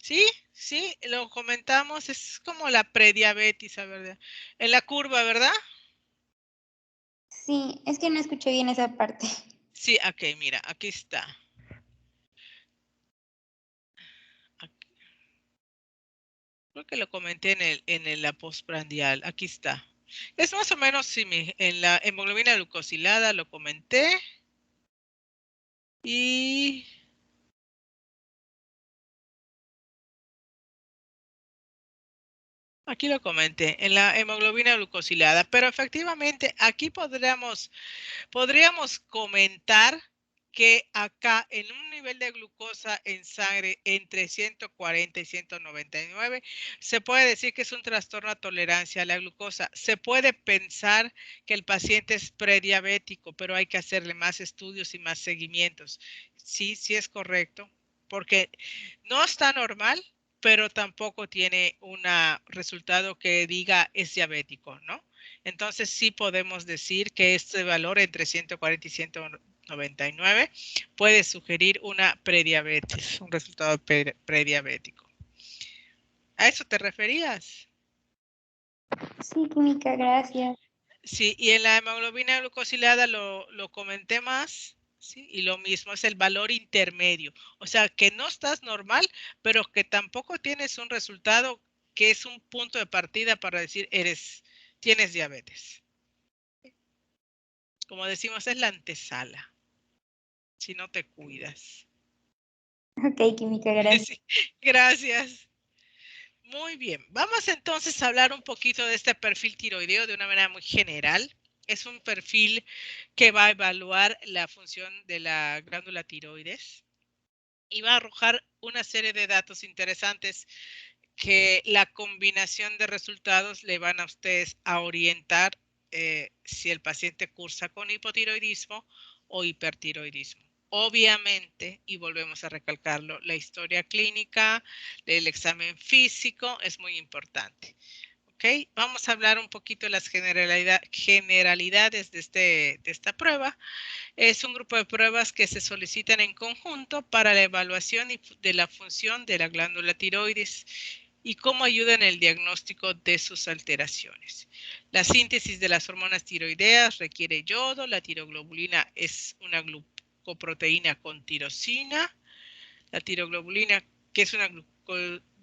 Sí, sí, lo comentamos, es como la prediabetes, ¿verdad? En la curva, ¿verdad? Sí, es que no escuché bien esa parte. Sí, ok, mira, aquí está. Aquí. Creo que lo comenté la postprandial, aquí está. Es más o menos similar, en la hemoglobina glucosilada lo comenté. Y aquí lo comenté, en la hemoglobina glucosilada, pero efectivamente aquí podríamos comentar que acá en un nivel de glucosa en sangre entre 140 y 199, se puede decir que es un trastorno a tolerancia a la glucosa. Se puede pensar que el paciente es prediabético, pero hay que hacerle más estudios y más seguimientos. Sí, sí es correcto, porque no está normal, pero tampoco tiene un resultado que diga es diabético, ¿no? Entonces sí podemos decir que este valor entre 140 y 199 puede sugerir una prediabetes, un resultado prediabético. ¿A eso te referías? Sí, química, gracias. Sí, y en la hemoglobina glucosilada lo comenté más, ¿sí? Y lo mismo es el valor intermedio. O sea, que no estás normal, pero que tampoco tienes un resultado que es un punto de partida para decir tienes diabetes. Como decimos, es la antesala, si no te cuidas. Ok, química, gracias. Sí, gracias. Muy bien, vamos entonces a hablar un poquito de este perfil tiroideo de una manera muy general. Es un perfil que va a evaluar la función de la glándula tiroides y va a arrojar una serie de datos interesantes que la combinación de resultados le van a ustedes a orientar si el paciente cursa con hipotiroidismo o hipertiroidismo. Obviamente, y volvemos a recalcarlo, la historia clínica, el examen físico es muy importante. ¿Okay? Vamos a hablar un poquito de las generalidades de esta prueba. Es un grupo de pruebas que se solicitan en conjunto para la evaluación de la función de la glándula tiroides y cómo ayuda en el diagnóstico de sus alteraciones. La síntesis de las hormonas tiroideas requiere yodo, la tiroglobulina es una glucoproteína con tirosina, la tiroglobulina, que es una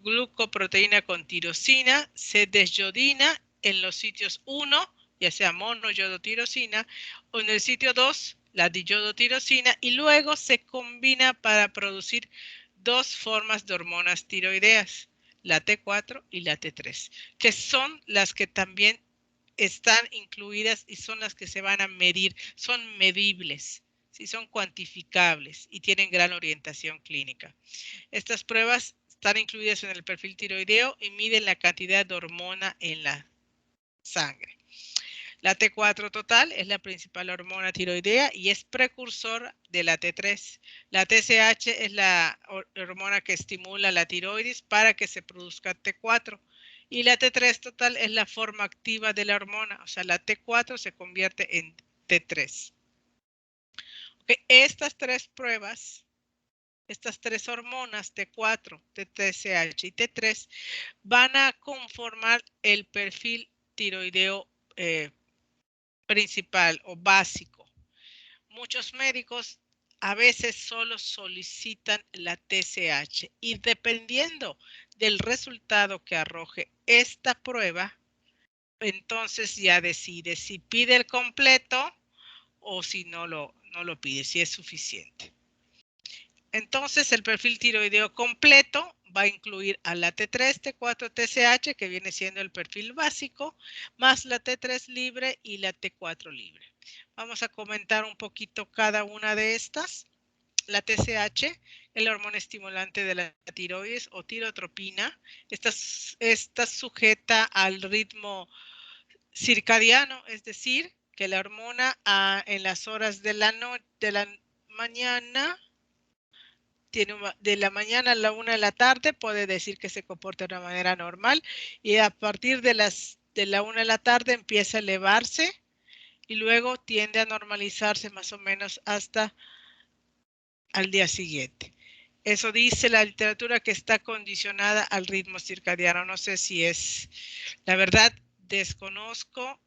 glucoproteína con tirosina, se desyodina en los sitios 1, ya sea monoyodotirosina, o en el sitio 2, la diyodotirosina, y luego se combina para producir dos formas de hormonas tiroideas, la T4 y la T3, que son las que también están incluidas y son las que se van a medir, son medibles, ¿sí? Son cuantificables y tienen gran orientación clínica. Estas pruebas están incluidas en el perfil tiroideo y miden la cantidad de hormona en la sangre. La T4 total es la principal hormona tiroidea y es precursor de la T3. La TSH es la hormona que estimula la tiroides para que se produzca T4. Y la T3 total es la forma activa de la hormona. O sea, la T4 se convierte en T3. Okay. Estas tres pruebas, estas tres hormonas, T4, TSH y T3, van a conformar el perfil tiroideo principal o básico. Muchos médicos a veces solo solicitan la TSH y dependiendo del resultado que arroje esta prueba, entonces ya decide si pide el completo o si no lo pide, si es suficiente. Entonces el perfil tiroideo completo va a incluir a la T3, T4, TSH, que viene siendo el perfil básico, más la T3 libre y la T4 libre. Vamos a comentar un poquito cada una de estas. La TSH es la hormona estimulante de la tiroides o tirotropina. Está sujeta al ritmo circadiano, es decir, que la hormona en las horas de la mañana, de la mañana a la 1 de la tarde, puede decir que se comporta de una manera normal y a partir de la 1 de la tarde empieza a elevarse y luego tiende a normalizarse más o menos hasta al día siguiente. Eso dice la literatura, que está condicionada al ritmo circadiano. No sé si es, la verdad, desconozco.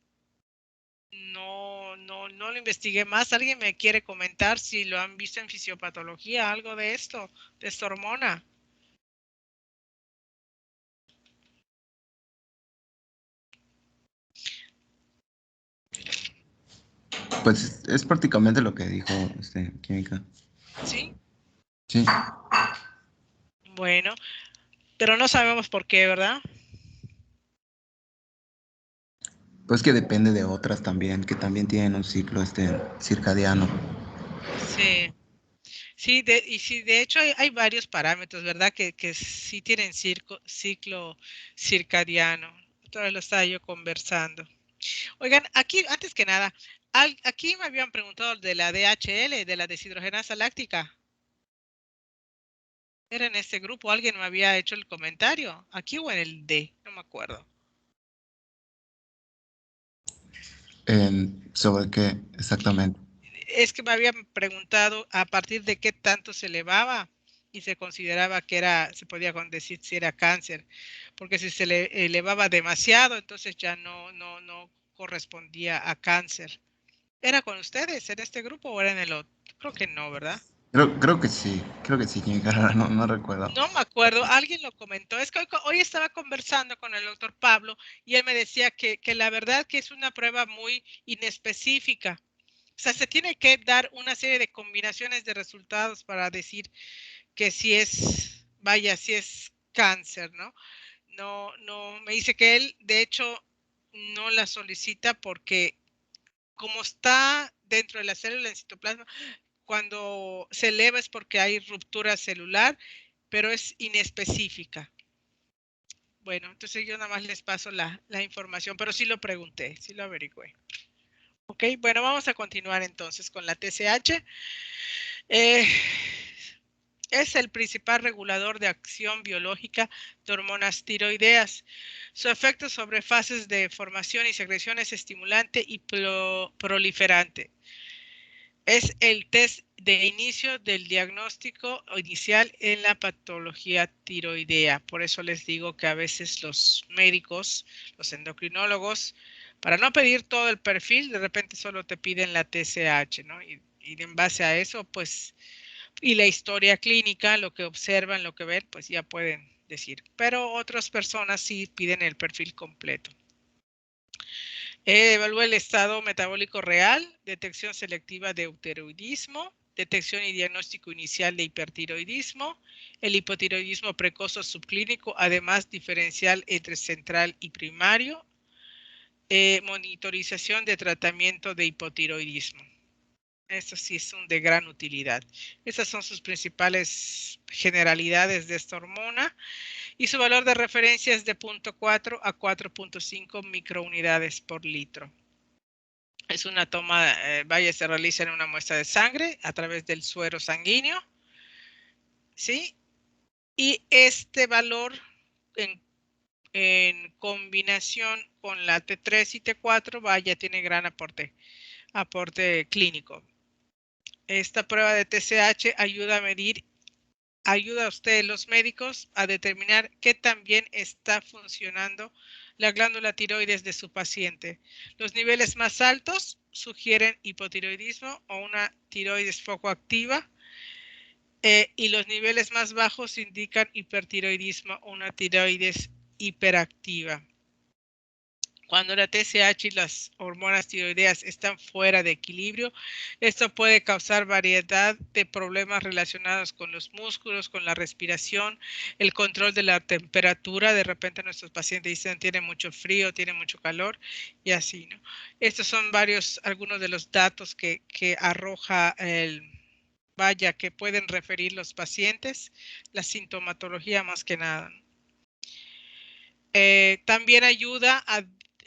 No lo investigué más. ¿Alguien me quiere comentar si lo han visto en fisiopatología, algo de esto, de esta hormona? Pues es prácticamente lo que dijo Química. Sí, Sí, bueno, pero no sabemos por qué, ¿verdad? pues que depende de otras también, que también tienen un ciclo circadiano. Sí. Sí, y sí, de hecho hay varios parámetros, ¿verdad? Que sí tienen ciclo circadiano. Otra vez lo estaba yo conversando. Oigan, aquí, antes que nada, aquí me habían preguntado de la DHL, de la deshidrogenasa láctica. Era en este grupo, alguien me había hecho el comentario. Aquí o en el D, no me acuerdo. ¿Sobre qué exactamente? Es que me habían preguntado a partir de qué tanto se elevaba y se consideraba que se podía decir si era cáncer, porque si se le elevaba demasiado, entonces ya no correspondía a cáncer. ¿Era con ustedes en este grupo o era en el otro? Creo que no, ¿verdad? Creo que sí, Química, no recuerdo. No me acuerdo, alguien lo comentó. Es que hoy estaba conversando con el doctor Pablo y él me decía que la verdad que es una prueba muy inespecífica. O sea, se tiene que dar una serie de combinaciones de resultados para decir que si es, vaya, si es cáncer, ¿no? No, me dice que él, de hecho, no la solicita porque como está dentro de la célula en citoplasma, cuando se eleva es porque hay ruptura celular, pero es inespecífica. Bueno, entonces yo nada más les paso la información, pero sí lo pregunté, sí lo averigüé. Ok, bueno, vamos a continuar entonces con la TSH. Es el principal regulador de acción biológica de hormonas tiroideas. Su efecto sobre fases de formación y secreción es estimulante y proliferante. Es el test de inicio del diagnóstico inicial en la patología tiroidea. Por eso les digo que a veces los médicos, los endocrinólogos, para no pedir todo el perfil, de repente solo te piden la TSH, ¿no? Y en base a eso, pues, y la historia clínica, lo que observan, lo que ven, pues ya pueden decir. Pero otras personas sí piden el perfil completo. Evalúa el estado metabólico real, detección selectiva de euteroidismo, detección y diagnóstico inicial de hipertiroidismo, el hipotiroidismo precoz o subclínico, además diferencial entre central y primario, monitorización de tratamiento de hipotiroidismo. Esto sí es de gran utilidad. Estas son sus principales generalidades de esta hormona y su valor de referencia es de 0.4 a 4.5 microunidades por litro. Es una toma, se realiza en una muestra de sangre a través del suero sanguíneo, ¿sí? Y este valor en combinación con la T3 y T4, tiene gran aporte clínico. Esta prueba de TSH ayuda a ustedes los médicos a determinar qué tan bien está funcionando la glándula tiroides de su paciente. Los niveles más altos sugieren hipotiroidismo o una tiroides poco activa y los niveles más bajos indican hipertiroidismo o una tiroides hiperactiva. Cuando la TSH y las hormonas tiroideas están fuera de equilibrio, esto puede causar variedad de problemas relacionados con los músculos, con la respiración, el control de la temperatura. De repente nuestros pacientes dicen tiene mucho frío, tiene mucho calor y así, ¿no? Estos son algunos de los datos que arroja vaya, que pueden referir los pacientes, la sintomatología más que nada. También ayuda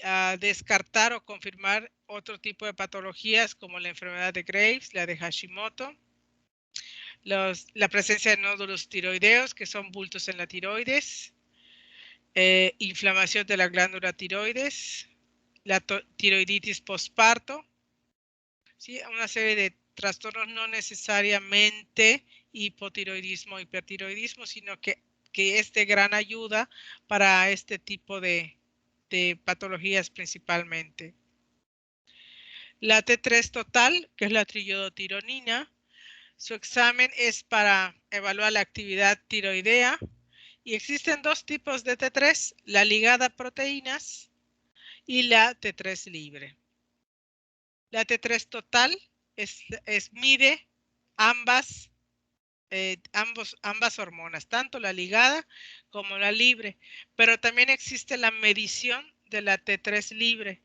a descartar o confirmar otro tipo de patologías como la enfermedad de Graves, la de Hashimoto, la presencia de nódulos tiroideos, que son bultos en la tiroides, inflamación de la glándula tiroides, la tiroiditis postparto, ¿sí? Una serie de trastornos no necesariamente hipotiroidismo o hipertiroidismo, sino que es de gran ayuda para este tipo de patologías principalmente. La T3 total, que es la triiodotironina, su examen es para evaluar la actividad tiroidea y existen dos tipos de T3, la ligada a proteínas y la T3 libre. La T3 total mide ambas hormonas, tanto la ligada como la libre, pero también existe la medición de la T3 libre.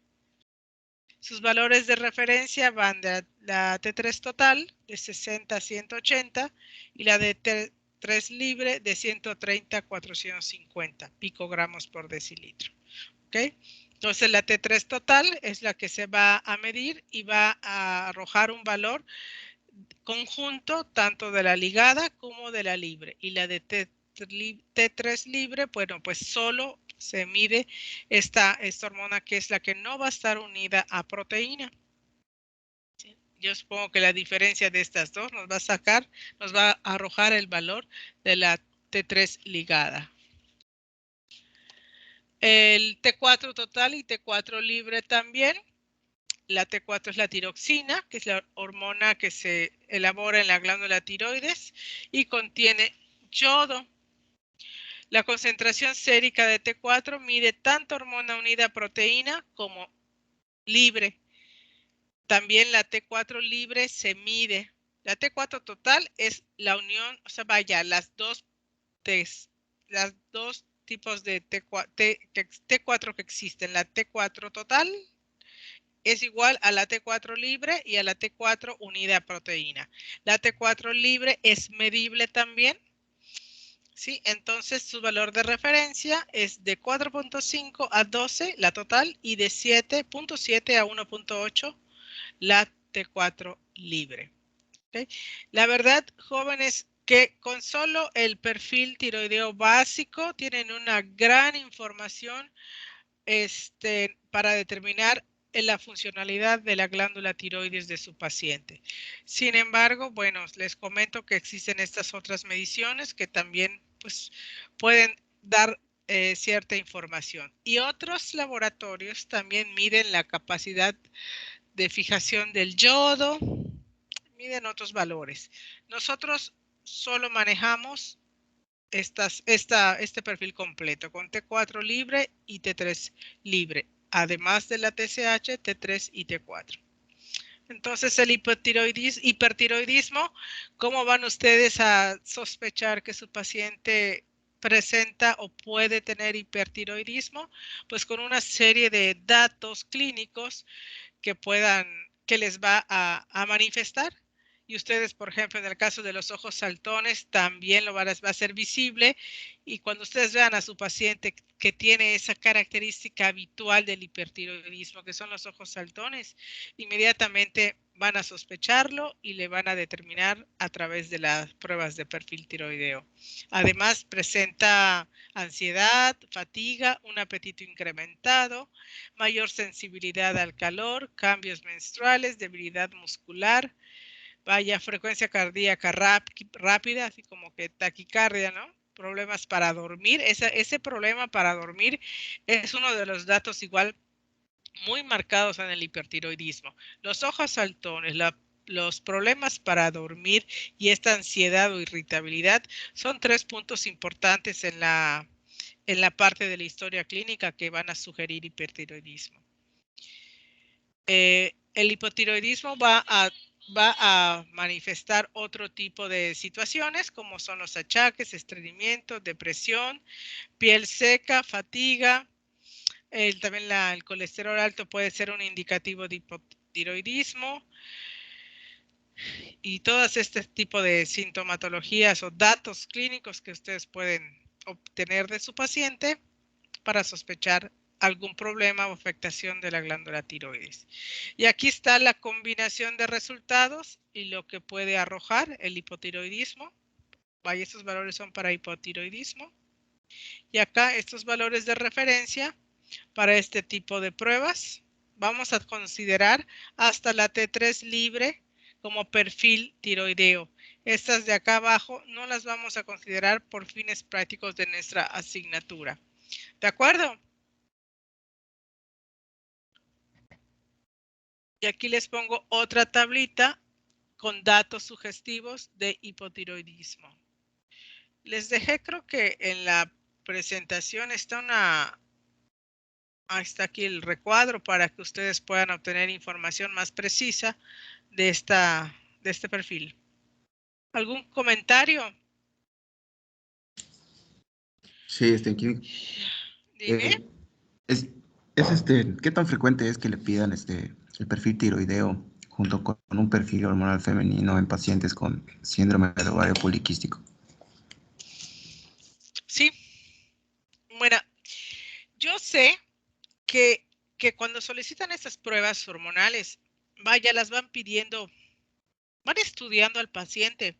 Sus valores de referencia van de la T3 total de 60 a 180 y la de T3 libre de 130 a 450 picogramos por decilitro. ¿Okay? Entonces la T3 total es la que se va a medir y va a arrojar un valor conjunto tanto de la ligada como de la libre. Y la de T3 libre, bueno, pues solo se mide esta hormona que es la que no va a estar unida a proteína. ¿Sí? Yo supongo que la diferencia de estas dos nos va a arrojar el valor de la T3 ligada. El T4 total y T4 libre también. La T4 es la tiroxina, que es la hormona que se elabora en la glándula tiroides y contiene yodo. La concentración sérica de T4 mide tanto hormona unida a proteína como libre. También la T4 libre se mide. La T4 total es la unión, o sea, vaya, las dos tipos de T4 que existen. La T4 total es igual a la T4 libre y a la T4 unida a proteína. La T4 libre es medible también. ¿Sí? Entonces su valor de referencia es de 4.5 a 12 la total y de 7.7 a 1.8 la T4 libre. ¿Okay? La verdad, jóvenes, que con solo el perfil tiroideo básico tienen una gran información para determinar la funcionalidad de la glándula tiroides de su paciente. Sin embargo, bueno, les comento que existen estas otras mediciones que también pues, pueden dar cierta información. Y otros laboratorios también miden la capacidad de fijación del yodo, miden otros valores. Nosotros solo manejamos este perfil completo con T4 libre y T3 libre, además de la TSH, T3 y T4. Entonces el hipertiroidismo, ¿cómo van ustedes a sospechar que su paciente presenta o puede tener hipertiroidismo? Pues con una serie de datos clínicos que les va a manifestar. Y ustedes, por ejemplo, en el caso de los ojos saltones, también va a ser visible. Y cuando ustedes vean a su paciente que tiene esa característica habitual del hipertiroidismo, que son los ojos saltones, inmediatamente van a sospecharlo y le van a determinar a través de las pruebas de perfil tiroideo. Además, presenta ansiedad, fatiga, un apetito incrementado, mayor sensibilidad al calor, cambios menstruales, debilidad muscular, vaya, frecuencia cardíaca rápida, así como que taquicardia, ¿no? Problemas para dormir. Ese problema para dormir es uno de los datos igual muy marcados en el hipertiroidismo. Los ojos saltones, los problemas para dormir y esta ansiedad o irritabilidad son 3 puntos importantes en la parte de la historia clínica que van a sugerir hipertiroidismo. El hipotiroidismo va a manifestar otro tipo de situaciones como son los achaques, estreñimiento, depresión, piel seca, fatiga. También el colesterol alto puede ser un indicativo de hipotiroidismo. y todas este tipo de sintomatologías o datos clínicos que ustedes pueden obtener de su paciente para sospechar algún problema o afectación de la glándula tiroides. Y aquí está la combinación de resultados y lo que puede arrojar el hipotiroidismo. Vaya, estos valores son para hipotiroidismo. Y acá estos valores de referencia para este tipo de pruebas. Vamos a considerar hasta la T3 libre como perfil tiroideo. Estas de acá abajo no las vamos a considerar por fines prácticos de nuestra asignatura. ¿De acuerdo? Y aquí les pongo otra tablita con datos sugestivos de hipotiroidismo. Les dejé, creo que en la presentación está aquí el recuadro para que ustedes puedan obtener información más precisa de este perfil. ¿Algún comentario? Sí, Dime. es, ¿qué tan frecuente es que le pidan el perfil tiroideo junto con un perfil hormonal femenino en pacientes con síndrome de ovario poliquístico? Sí. Bueno, yo sé que cuando solicitan estas pruebas hormonales, vaya, las van pidiendo, van estudiando al paciente.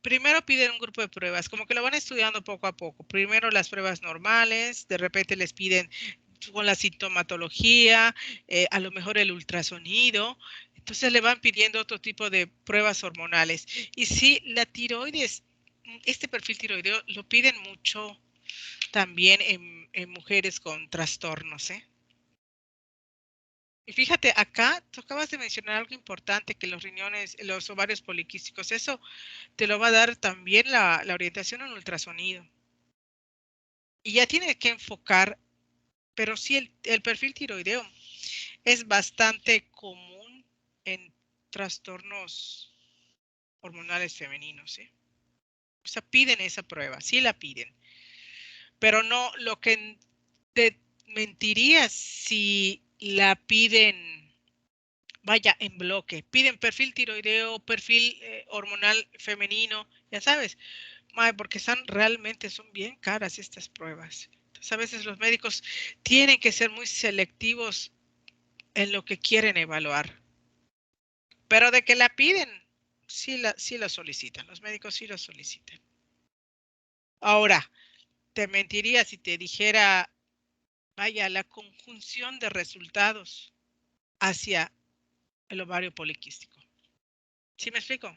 Primero piden un grupo de pruebas, como que lo van estudiando poco a poco. Primero las pruebas normales, de repente les piden con la sintomatología, a lo mejor el ultrasonido. Entonces le van pidiendo otro tipo de pruebas hormonales. Y sí, la tiroides, este perfil tiroideo lo piden mucho también en mujeres con trastornos, ¿eh? Y fíjate, acá tú acabas de mencionar algo importante, que los riñones, los ovarios poliquísticos, eso te lo va a dar también la orientación en ultrasonido. Y ya tienes que enfocar, pero sí el perfil tiroideo es bastante común en trastornos hormonales femeninos, ¿eh? O sea, piden esa prueba, sí la piden. Pero no, lo que te mentiría si la piden, vaya, en bloque. Piden perfil tiroideo, perfil hormonal femenino, ya sabes. Porque realmente son bien caras estas pruebas. Entonces, a veces los médicos tienen que ser muy selectivos en lo que quieren evaluar. Pero de que la piden, sí la solicitan. Los médicos sí lo solicitan. Ahora, te mentiría si te dijera, vaya, la conjunción de resultados hacia el ovario poliquístico. ¿Sí me explico?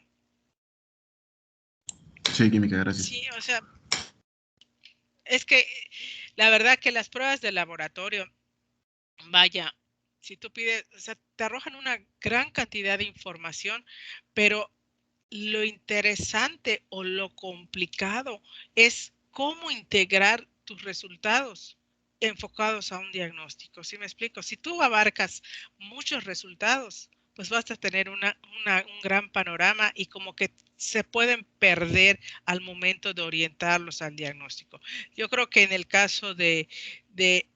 Sí, química, gracias. Sí, o sea, es que la verdad que las pruebas de laboratorio, vaya, si tú pides, o sea, te arrojan una gran cantidad de información, pero lo interesante o lo complicado es cómo integrar tus resultados enfocados a un diagnóstico. ¿Sí me explico? Si tú abarcas muchos resultados, pues vas a tener un gran panorama y como que se pueden perder al momento de orientarlos al diagnóstico. Yo creo que en el caso de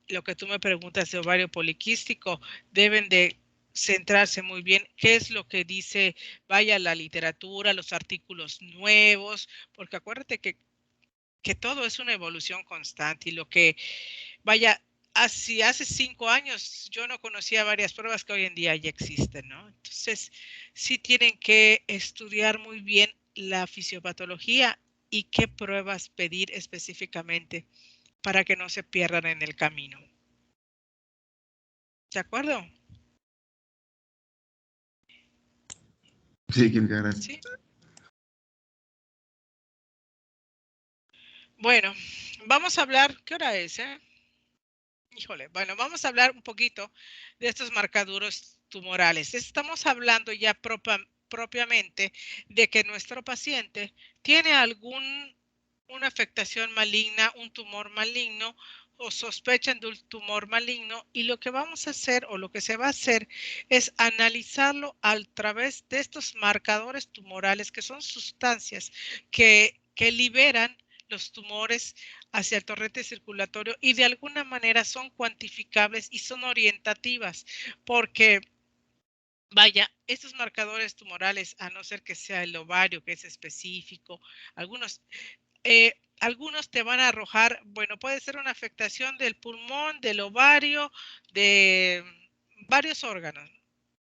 lo que tú me preguntas de ovario poliquístico, deben de centrarse muy bien qué es lo que dice, vaya, la literatura, los artículos nuevos, porque acuérdate que todo es una evolución constante y lo que, vaya, hace 5 años yo no conocía varias pruebas que hoy en día ya existen, ¿no? Entonces, sí tienen que estudiar muy bien la fisiopatología y qué pruebas pedir específicamente para que no se pierdan en el camino. ¿De acuerdo? Sí, química, gracias. Sí. Bueno, vamos a hablar, ¿qué hora es, Híjole, bueno, vamos a hablar un poquito de estos marcadores tumorales. Estamos hablando ya propiamente de que nuestro paciente tiene una afectación maligna, un tumor maligno o sospechan de un tumor maligno y lo que vamos a hacer o lo que se va a hacer es analizarlo a través de estos marcadores tumorales que son sustancias que liberan los tumores hacia el torrente circulatorio y de alguna manera son cuantificables y son orientativas porque Vaya, estos marcadores tumorales, a no ser que sea el ovario, que es específico, algunos te van a arrojar, bueno, puede ser una afectación del pulmón, del ovario, de varios órganos.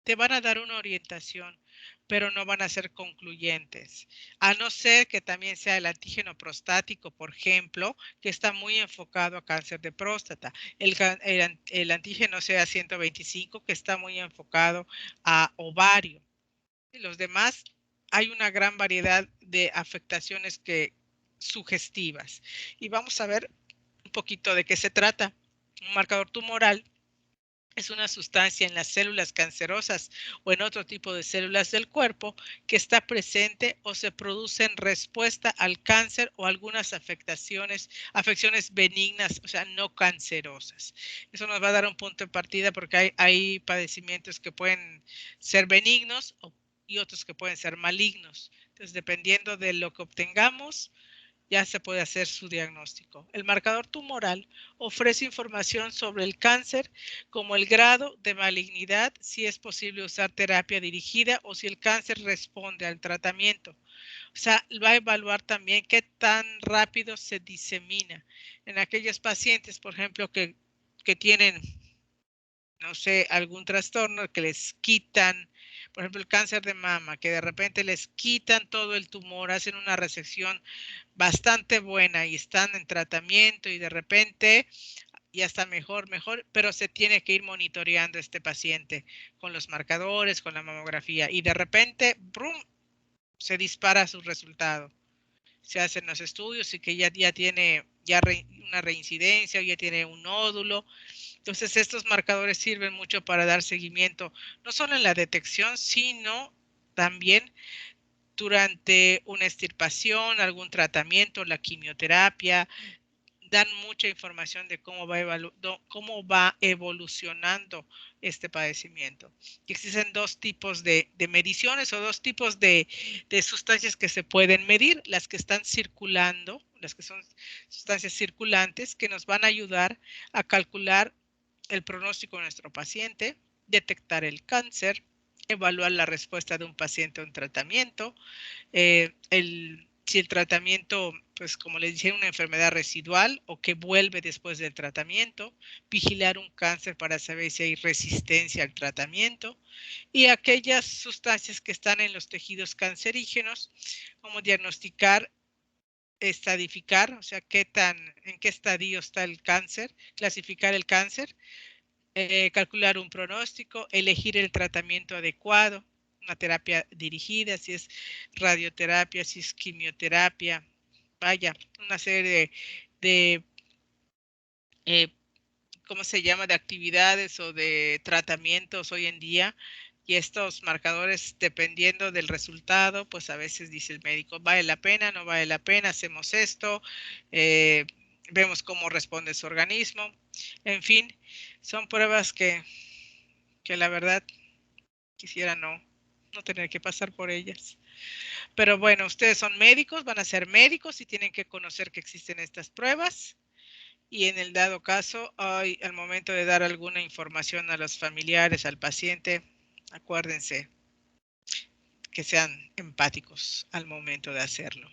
Te van a dar una orientación, pero no van a ser concluyentes. A no ser que también sea el antígeno prostático, por ejemplo, que está muy enfocado a cáncer de próstata. El antígeno sea 125, que está muy enfocado a ovario. Y los demás, hay una gran variedad de afectaciones sugestivas. Y vamos a ver un poquito de qué se trata. Un marcador tumoral es una sustancia en las células cancerosas o en otro tipo de células del cuerpo que está presente o se produce en respuesta al cáncer o algunas afecciones benignas, o sea, no cancerosas. Eso nos va a dar un punto de partida porque hay padecimientos que pueden ser benignos y otros que pueden ser malignos. Entonces, dependiendo de lo que obtengamos, ya se puede hacer su diagnóstico. El marcador tumoral ofrece información sobre el cáncer, como el grado de malignidad, si es posible usar terapia dirigida o si el cáncer responde al tratamiento. O sea, va a evaluar también qué tan rápido se disemina. En aquellos pacientes, por ejemplo, que tienen, no sé, algún trastorno que les quitan, por ejemplo, el cáncer de mama, que de repente les quitan todo el tumor, hacen una resección bastante buena y están en tratamiento y de repente ya está mejor, pero se tiene que ir monitoreando este paciente con los marcadores, con la mamografía y de repente, ¡brum!, se dispara su resultado. Se hacen los estudios y que ya tiene una reincidencia o ya tiene un nódulo. Entonces, estos marcadores sirven mucho para dar seguimiento, no solo en la detección, sino también durante una extirpación, algún tratamiento, la quimioterapia. Dan mucha información de cómo va evolucionando este padecimiento. Y existen dos tipos de mediciones o dos tipos de sustancias que se pueden medir, las que están circulando, las que son sustancias circulantes, que nos van a ayudar a calcular el pronóstico de nuestro paciente, detectar el cáncer, evaluar la respuesta de un paciente a un tratamiento, si el tratamiento, pues como les dije, una enfermedad residual o que vuelve después del tratamiento, vigilar un cáncer para saber si hay resistencia al tratamiento y aquellas sustancias que están en los tejidos cancerígenos, como diagnosticar, estadificar, o sea, en qué estadio está el cáncer, clasificar el cáncer, calcular un pronóstico, elegir el tratamiento adecuado, una terapia dirigida, si es radioterapia, si es quimioterapia, vaya, una serie de ¿cómo se llama?, de actividades o de tratamientos hoy en día. Y estos marcadores, dependiendo del resultado, pues a veces dice el médico, ¿vale la pena? ¿No vale la pena? Hacemos esto, vemos cómo responde su organismo. En fin, son pruebas que la verdad quisiera no tener que pasar por ellas. Pero bueno, ustedes son médicos, van a ser médicos y tienen que conocer que existen estas pruebas. Y en el dado caso, al momento de dar alguna información a los familiares, al paciente, acuérdense que sean empáticos al momento de hacerlo.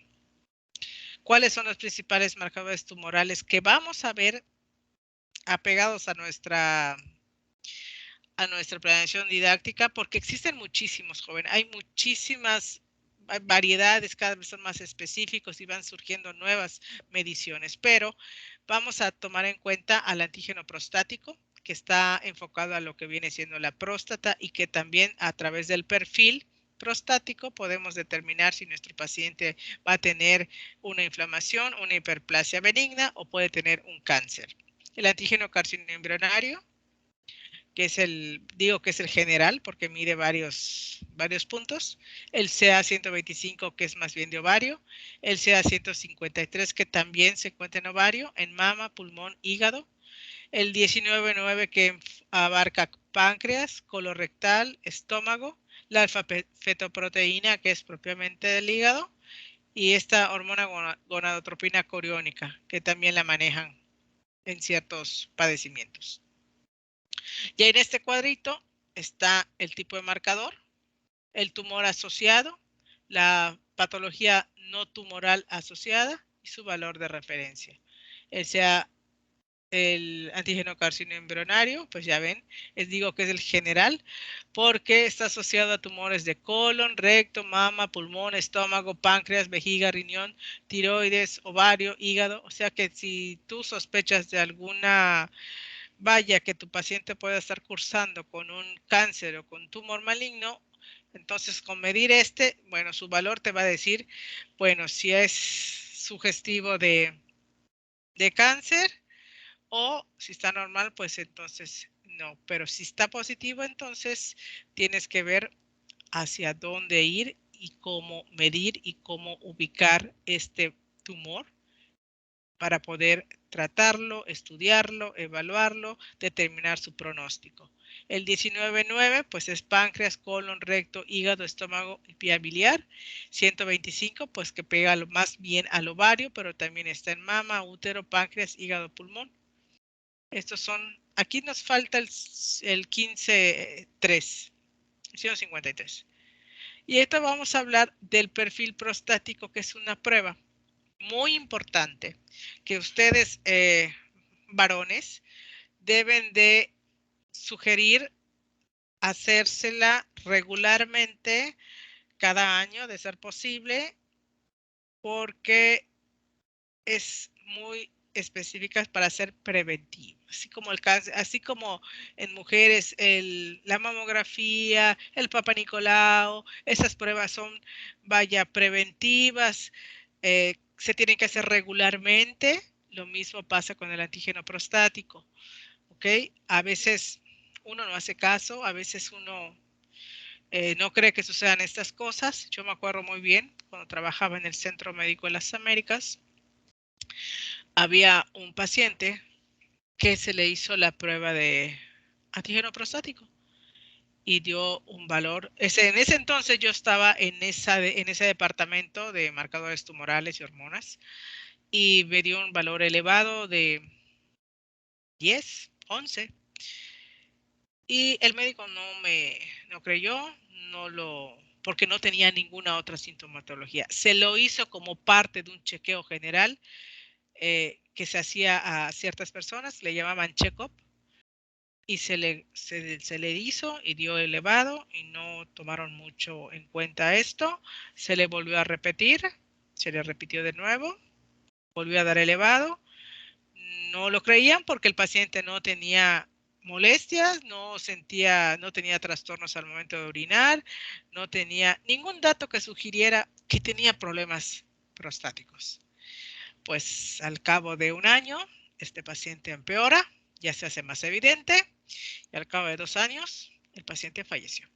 ¿Cuáles son los principales marcadores tumorales que vamos a ver apegados a nuestra planeación didáctica? Porque existen muchísimos, jóvenes. Hay muchísimas variedades, cada vez son más específicos y van surgiendo nuevas mediciones, pero vamos a tomar en cuenta al antígeno prostático, que está enfocado a lo que viene siendo la próstata y que también a través del perfil prostático podemos determinar si nuestro paciente va a tener una inflamación, una hiperplasia benigna o puede tener un cáncer. El antígeno carcinoembrionario, que es digo que es el general porque mide varios puntos, el CA125, que es más bien de ovario, el CA153, que también se encuentra en ovario, en mama, pulmón, hígado, el 19,9, que abarca páncreas, colorectal, estómago, la alfa-fetoproteína, que es propiamente del hígado, y esta hormona gonadotropina coriónica, que también la manejan en ciertos padecimientos. Y en este cuadrito está el tipo de marcador, el tumor asociado, la patología no tumoral asociada y su valor de referencia. Sea el antígeno carcinoma embrionario, pues ya ven, les digo que es el general, porque está asociado a tumores de colon, recto, mama, pulmón, estómago, páncreas, vejiga, riñón, tiroides, ovario, hígado. O sea que si tú sospechas de alguna vaya que tu paciente pueda estar cursando con un cáncer o con tumor maligno, entonces con medir bueno, su valor te va a decir, bueno, si es sugestivo de cáncer, o si está normal, pues entonces no. Pero si está positivo, entonces tienes que ver hacia dónde ir y cómo medir y cómo ubicar este tumor para poder tratarlo, estudiarlo, evaluarlo, determinar su pronóstico. El 19.9, pues es páncreas, colon, recto, hígado, estómago y vía biliar. 125, pues que pega más bien al ovario, pero también está en mama, útero, páncreas, hígado, pulmón. Estos son, aquí nos falta el 15.3, 153. Y ahorita vamos a hablar del perfil prostático, que es una prueba muy importante que ustedes, varones, deben de sugerir hacérsela regularmente cada año, de ser posible, porque es muy específicas para ser preventiva, así como el cáncer, así como en mujeres la mamografía, el Papa Nicolau, esas pruebas son, vaya, preventivas, se tienen que hacer regularmente. Lo mismo pasa con el antígeno prostático, ¿ok? A veces uno no hace caso, a veces uno no cree que sucedan estas cosas. Yo me acuerdo muy bien cuando trabajaba en el Centro Médico de las Américas, había un paciente que se le hizo la prueba de antígeno prostático y dio un valor. En ese entonces yo estaba en ese departamento de marcadores tumorales y hormonas y me dio un valor elevado de 10, 11. Y el médico no creyó, porque no tenía ninguna otra sintomatología. Se lo hizo como parte de un chequeo general que se hacía a ciertas personas, le llamaban check-up, y se le hizo y dio elevado y no tomaron mucho en cuenta esto. Se le volvió a repetir, se le repitió de nuevo, volvió a dar elevado. No lo creían porque el paciente no tenía molestias, no tenía trastornos al momento de orinar, no tenía ningún dato que sugiriera que tenía problemas prostáticos. Pues al cabo de un año, este paciente empeora, ya se hace más evidente, y al cabo de 2 años, el paciente falleció.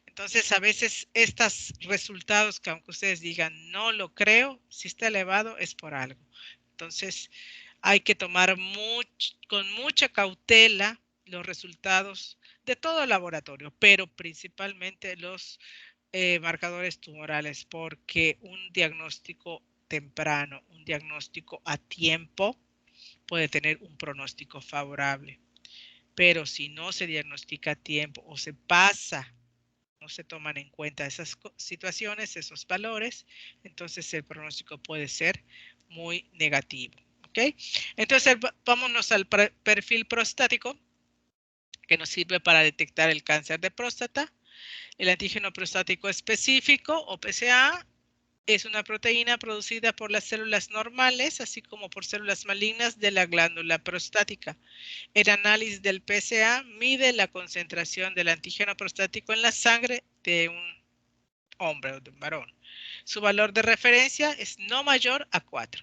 Entonces, a veces estos resultados que aunque ustedes digan, no lo creo, si está elevado es por algo. Entonces, hay que tomar con mucha cautela los resultados de todo el laboratorio, pero principalmente los marcadores tumorales, porque un diagnóstico temprano, un diagnóstico a tiempo puede tener un pronóstico favorable. Pero si no se diagnostica a tiempo o se pasa, no se toman en cuenta esas situaciones, esos valores, entonces el pronóstico puede ser muy negativo. ¿Ok? Entonces vámonos al perfil prostático, que nos sirve para detectar el cáncer de próstata. El antígeno prostático específico, o PSA, es una proteína producida por las células normales, así como por células malignas de la glándula prostática. El análisis del PSA mide la concentración del antígeno prostático en la sangre de un hombre o de un varón. Su valor de referencia es no mayor a 4.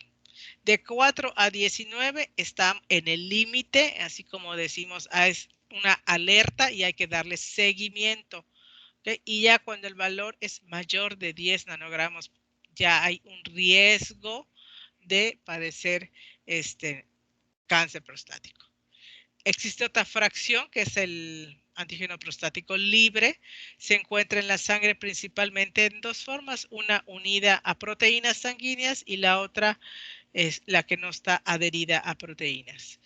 De 4 a 19 está en el límite, así como decimos, es una alerta y hay que darle seguimiento. ¿Okay? Y ya cuando el valor es mayor de 10 nanogramos, ya hay un riesgo de padecer cáncer prostático. Existe otra fracción que es el antígeno prostático libre. Se encuentra en la sangre principalmente en 2 formas, una unida a proteínas sanguíneas y la otra es la que no está adherida a proteínas.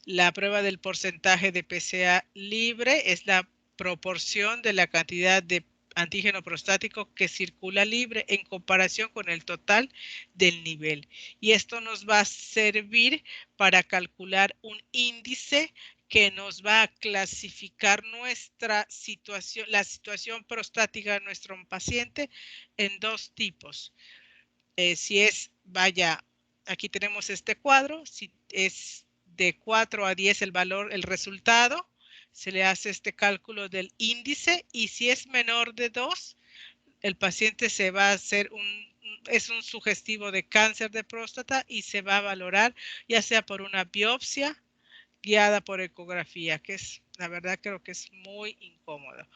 La prueba del porcentaje de PSA libre es la proporción de la cantidad de antígeno prostático que circula libre en comparación con el total del nivel. Y esto nos va a servir para calcular un índice que nos va a clasificar nuestra situación, la situación prostática de nuestro paciente en dos tipos. Si es, vaya, aquí tenemos este cuadro, si es de 4 a 10 el valor, el resultado, se le hace este cálculo del índice, y si es menor de 2, el paciente se va a hacer es un sugestivo de cáncer de próstata y se va a valorar ya sea por una biopsia guiada por ecografía, que es, la verdad, creo que es muy incómodo.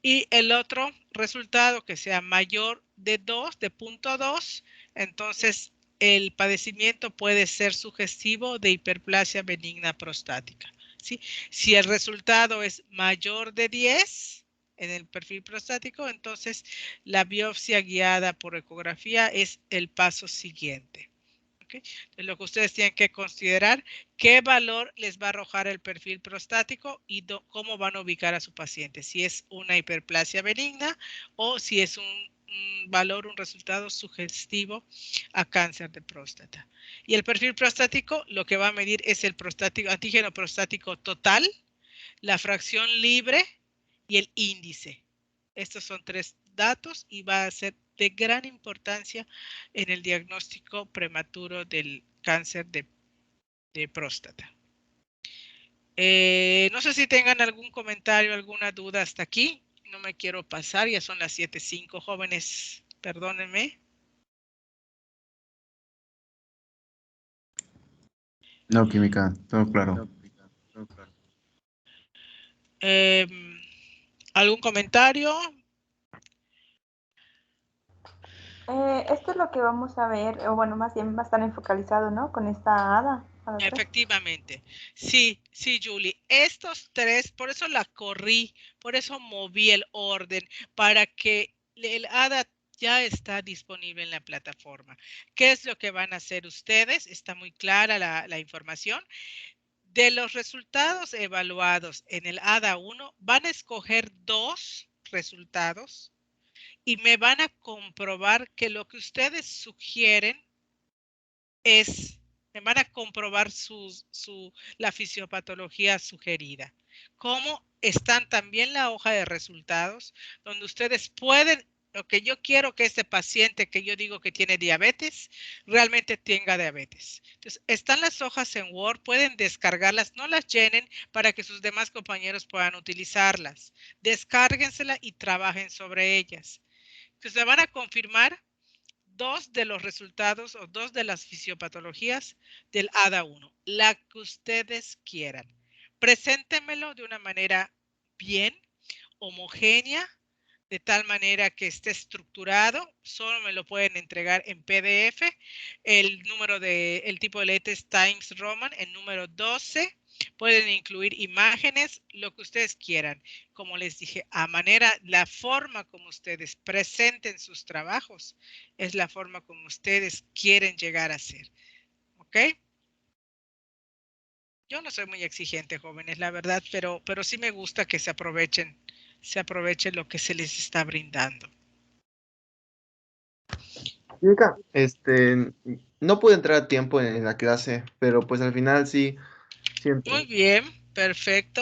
Y el otro resultado que sea mayor de 2, de 0.2, entonces el padecimiento puede ser sugestivo de hiperplasia benigna prostática, ¿sí? Si el resultado es mayor de 10 en el perfil prostático, entonces la biopsia guiada por ecografía es el paso siguiente. ¿Okay? Entonces, lo que ustedes tienen que considerar, qué valor les va a arrojar el perfil prostático y cómo van a ubicar a su paciente, si es una hiperplasia benigna o si es un valor, un resultado sugestivo a cáncer de próstata. Y el perfil prostático lo que va a medir es el antígeno prostático total, la fracción libre y el índice. Estos son 3 datos y va a ser de gran importancia en el diagnóstico prematuro del cáncer de próstata. No sé si tengan algún comentario, alguna duda hasta aquí. No me quiero pasar, ya son las 7:05, jóvenes, perdónenme. No, química, todo claro. ¿Algún comentario? Esto es lo que vamos a ver, o bueno, más bien va a estar enfocalizado, ¿no? Con esta hada 3. Efectivamente. Sí, sí, Julie. Estos 3, por eso la corrí, por eso moví el orden, para que el hada ya está disponible en la plataforma. ¿Qué es lo que van a hacer ustedes? Está muy clara la información. De los resultados evaluados en el hada 1, van a escoger 2 resultados y me van a comprobar que lo que ustedes sugieren me van a comprobar la fisiopatología sugerida. Como están también la hoja de resultados, donde ustedes pueden, lo que yo quiero que este paciente que yo digo que tiene diabetes, realmente tenga diabetes. Entonces, están las hojas en Word, pueden descargarlas, no las llenen para que sus demás compañeros puedan utilizarlas. Descárguensela y trabajen sobre ellas. Entonces, se van a confirmar 2 de los resultados o 2 de las fisiopatologías del hada 1, la que ustedes quieran. Preséntemelo de una manera bien, homogénea, de tal manera que esté estructurado. Solo me lo pueden entregar en PDF. El tipo de letra es Times Roman, el número 12. Pueden incluir imágenes, lo que ustedes quieran. Como les dije, la forma como ustedes presenten sus trabajos es la forma como ustedes quieren llegar a ser. ¿Ok? Yo no soy muy exigente, jóvenes, la verdad, pero sí me gusta que se aprovechen lo que se les está brindando. Chica, no pude entrar a tiempo en la clase, pero pues al final sí siento. Muy bien, perfecto.